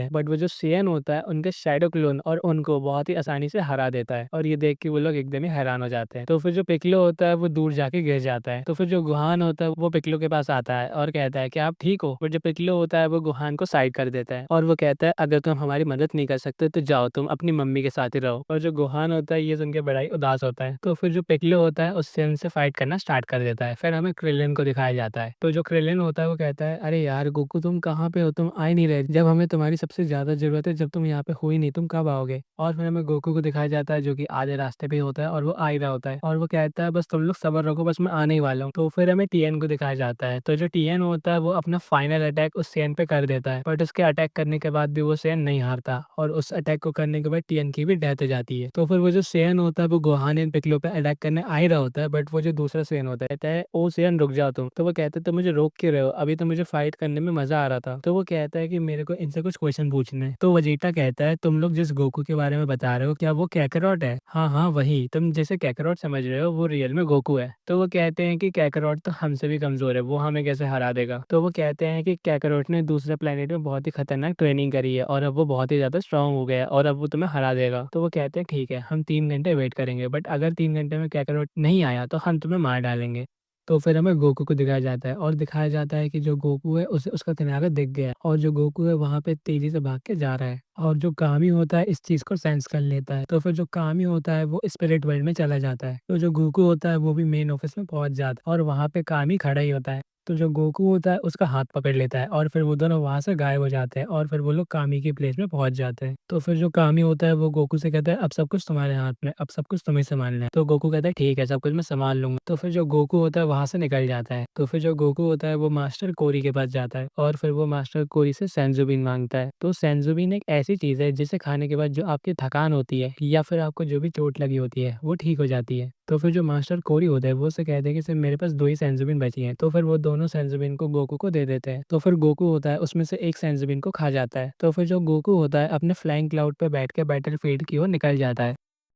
हैं, बट वो जो सेयन होता है उनके शैडो क्लोन और उनको बहुत ही आसानी से हरा देता है और ये देख के वो लोग एकदम ही हैरान हो जाते हैं। तो फिर जो पिक्लो होता है वो दूर जाके गिर जाता है। तो फिर जो गुहान होता है वो पिक्लो के पास आता है और कहता है कि आप ठीक हो, बट जो पिक्लो होता है वो गुहान को साइड कर देता है और वो कहता है अगर तुम हमारी मदद नहीं कर सकते तो जाओ तुम अपनी मम्मी के साथ ही रहो। और जो गुहान होता है ये सुन के बड़ा ही उदास होता है। तो फिर जो पिक्लो होता है उस सेयन से फाइट करना स्टार्ट कर देता है। फिर हमें क्रिलिन को दिखाया जाता है। तो जो क्रिलिन होता है वो कहता है अरे यार गोकू तुम कहाँ पे हो, तुम आ ही नहीं रहे जब हमें तुम्हारी सबसे ज्यादा जरूरत है, जब तुम यहाँ पे हो ही नहीं तुम कब आओगे। और फिर हमें गोकू को दिखाया जाता है जो कि आधे रास्ते पे होता है और वो आ ही रहा होता है और वो कहता है बस तुम लोग सब्र रखो, बस मैं आने ही वाला हूँ। तो फिर हमें टीएन को दिखाया जाता है। तो जो टीएन होता है वो अपना फाइनल अटैक उस सेयन पे कर देता है, बट उसके अटैक करने के बाद भी वो सेयन नहीं हारता और उस अटैक को करने के बाद टीएन की भी डेथ हो जाती है। तो फिर वो जो सेयन होता है वो गोहान एंड पिक्लो पे अटैक करने आ ही रहा होता है, बट वो जो दूसरा सेयन होता है कहता है ओ सेयन रुक जाओ तुम। तो वो कहते हैं तो मुझे रोक क्यों रहे हो, अभी तो मुझे फाइट करने में मजा आ रहा था। तो वो कहता है कि मेरे को इनसे कुछ क्वेश्चन पूछने हैं। तो वजीटा कहता है तुम लोग जिस गोकू के बारे में बता रहे हो क्या वो कैकरॉट है? हाँ हाँ वही, तुम जैसे कैकरॉट समझ रहे हो वो रियल में गोकू है। तो वो कहते हैं कि कैकरॉट तो हमसे भी कमजोर है, वो हमें कैसे हरा देगा। तो वो कहते हैं कि कैकरॉट ने दूसरे प्लेनेट में बहुत ही खतरनाक ट्रेनिंग करी है और अब वो बहुत ही ज्यादा स्ट्रांग हो गया है और अब वो तुम्हें हरा देगा। तो वो कहते हैं ठीक है हम 3 घंटे वेट करेंगे, बट अगर 3 घंटे में कैकरॉट नहीं आया तो हम तुम्हें मार डालेंगे। तो फिर हमें गोकू को दिखाया जाता है और दिखाया जाता है कि जो गोकू है उसे उसका किनारा दिख गया है और जो गोकू है वहां पे तेजी से भाग के जा रहा है और जो कामी होता है इस चीज को सेंस कर लेता है। तो फिर जो कामी होता है वो स्पिरिट वर्ल्ड में चला जाता है। तो जो गोकू होता है वो भी मेन ऑफिस में पहुंच जाता है और वहां पे कामी खड़ा ही होता है। तो जो गोकू होता है उसका हाथ पकड़ लेता है और फिर वो दोनों वहां से गायब हो जाते हैं और फिर वो लोग कामी की प्लेस में पहुंच जाते हैं। तो फिर जो कामी होता है वो गोकू से कहता है अब सब कुछ तुम्हारे हाथ में, अब सब कुछ तुम्हें संभालना है। तो गोकू कहता है ठीक है सब कुछ मैं संभाल लूंगा। तो फिर जो गोकू होता है वहां से निकल जाता है। तो फिर जो गोकू होता है वो मास्टर कोरी के पास जाता है और फिर वो मास्टर कोरी से सेंजुबिन मांगता है। तो सेंजुबिन एक ऐसी चीज है जिसे खाने के बाद जो आपकी थकान होती है या फिर आपको जो भी चोट लगी होती है वो ठीक हो जाती है। तो फिर जो मास्टर कोरी होता है वो उसे कहते हैं कि सिर्फ मेरे पास 2 ही सेंजुबिन बची हैं। तो फिर वो दोनों सेंजुबिन को गोकू को दे देते हैं। तो फिर गोकू होता है उसमें से एक सेंजुबिन को खा जाता है। तो फिर जो गोकू होता है अपने फ्लाइंग क्लाउड पे बैठ के बैटल फील्ड की ओर निकल जाता है।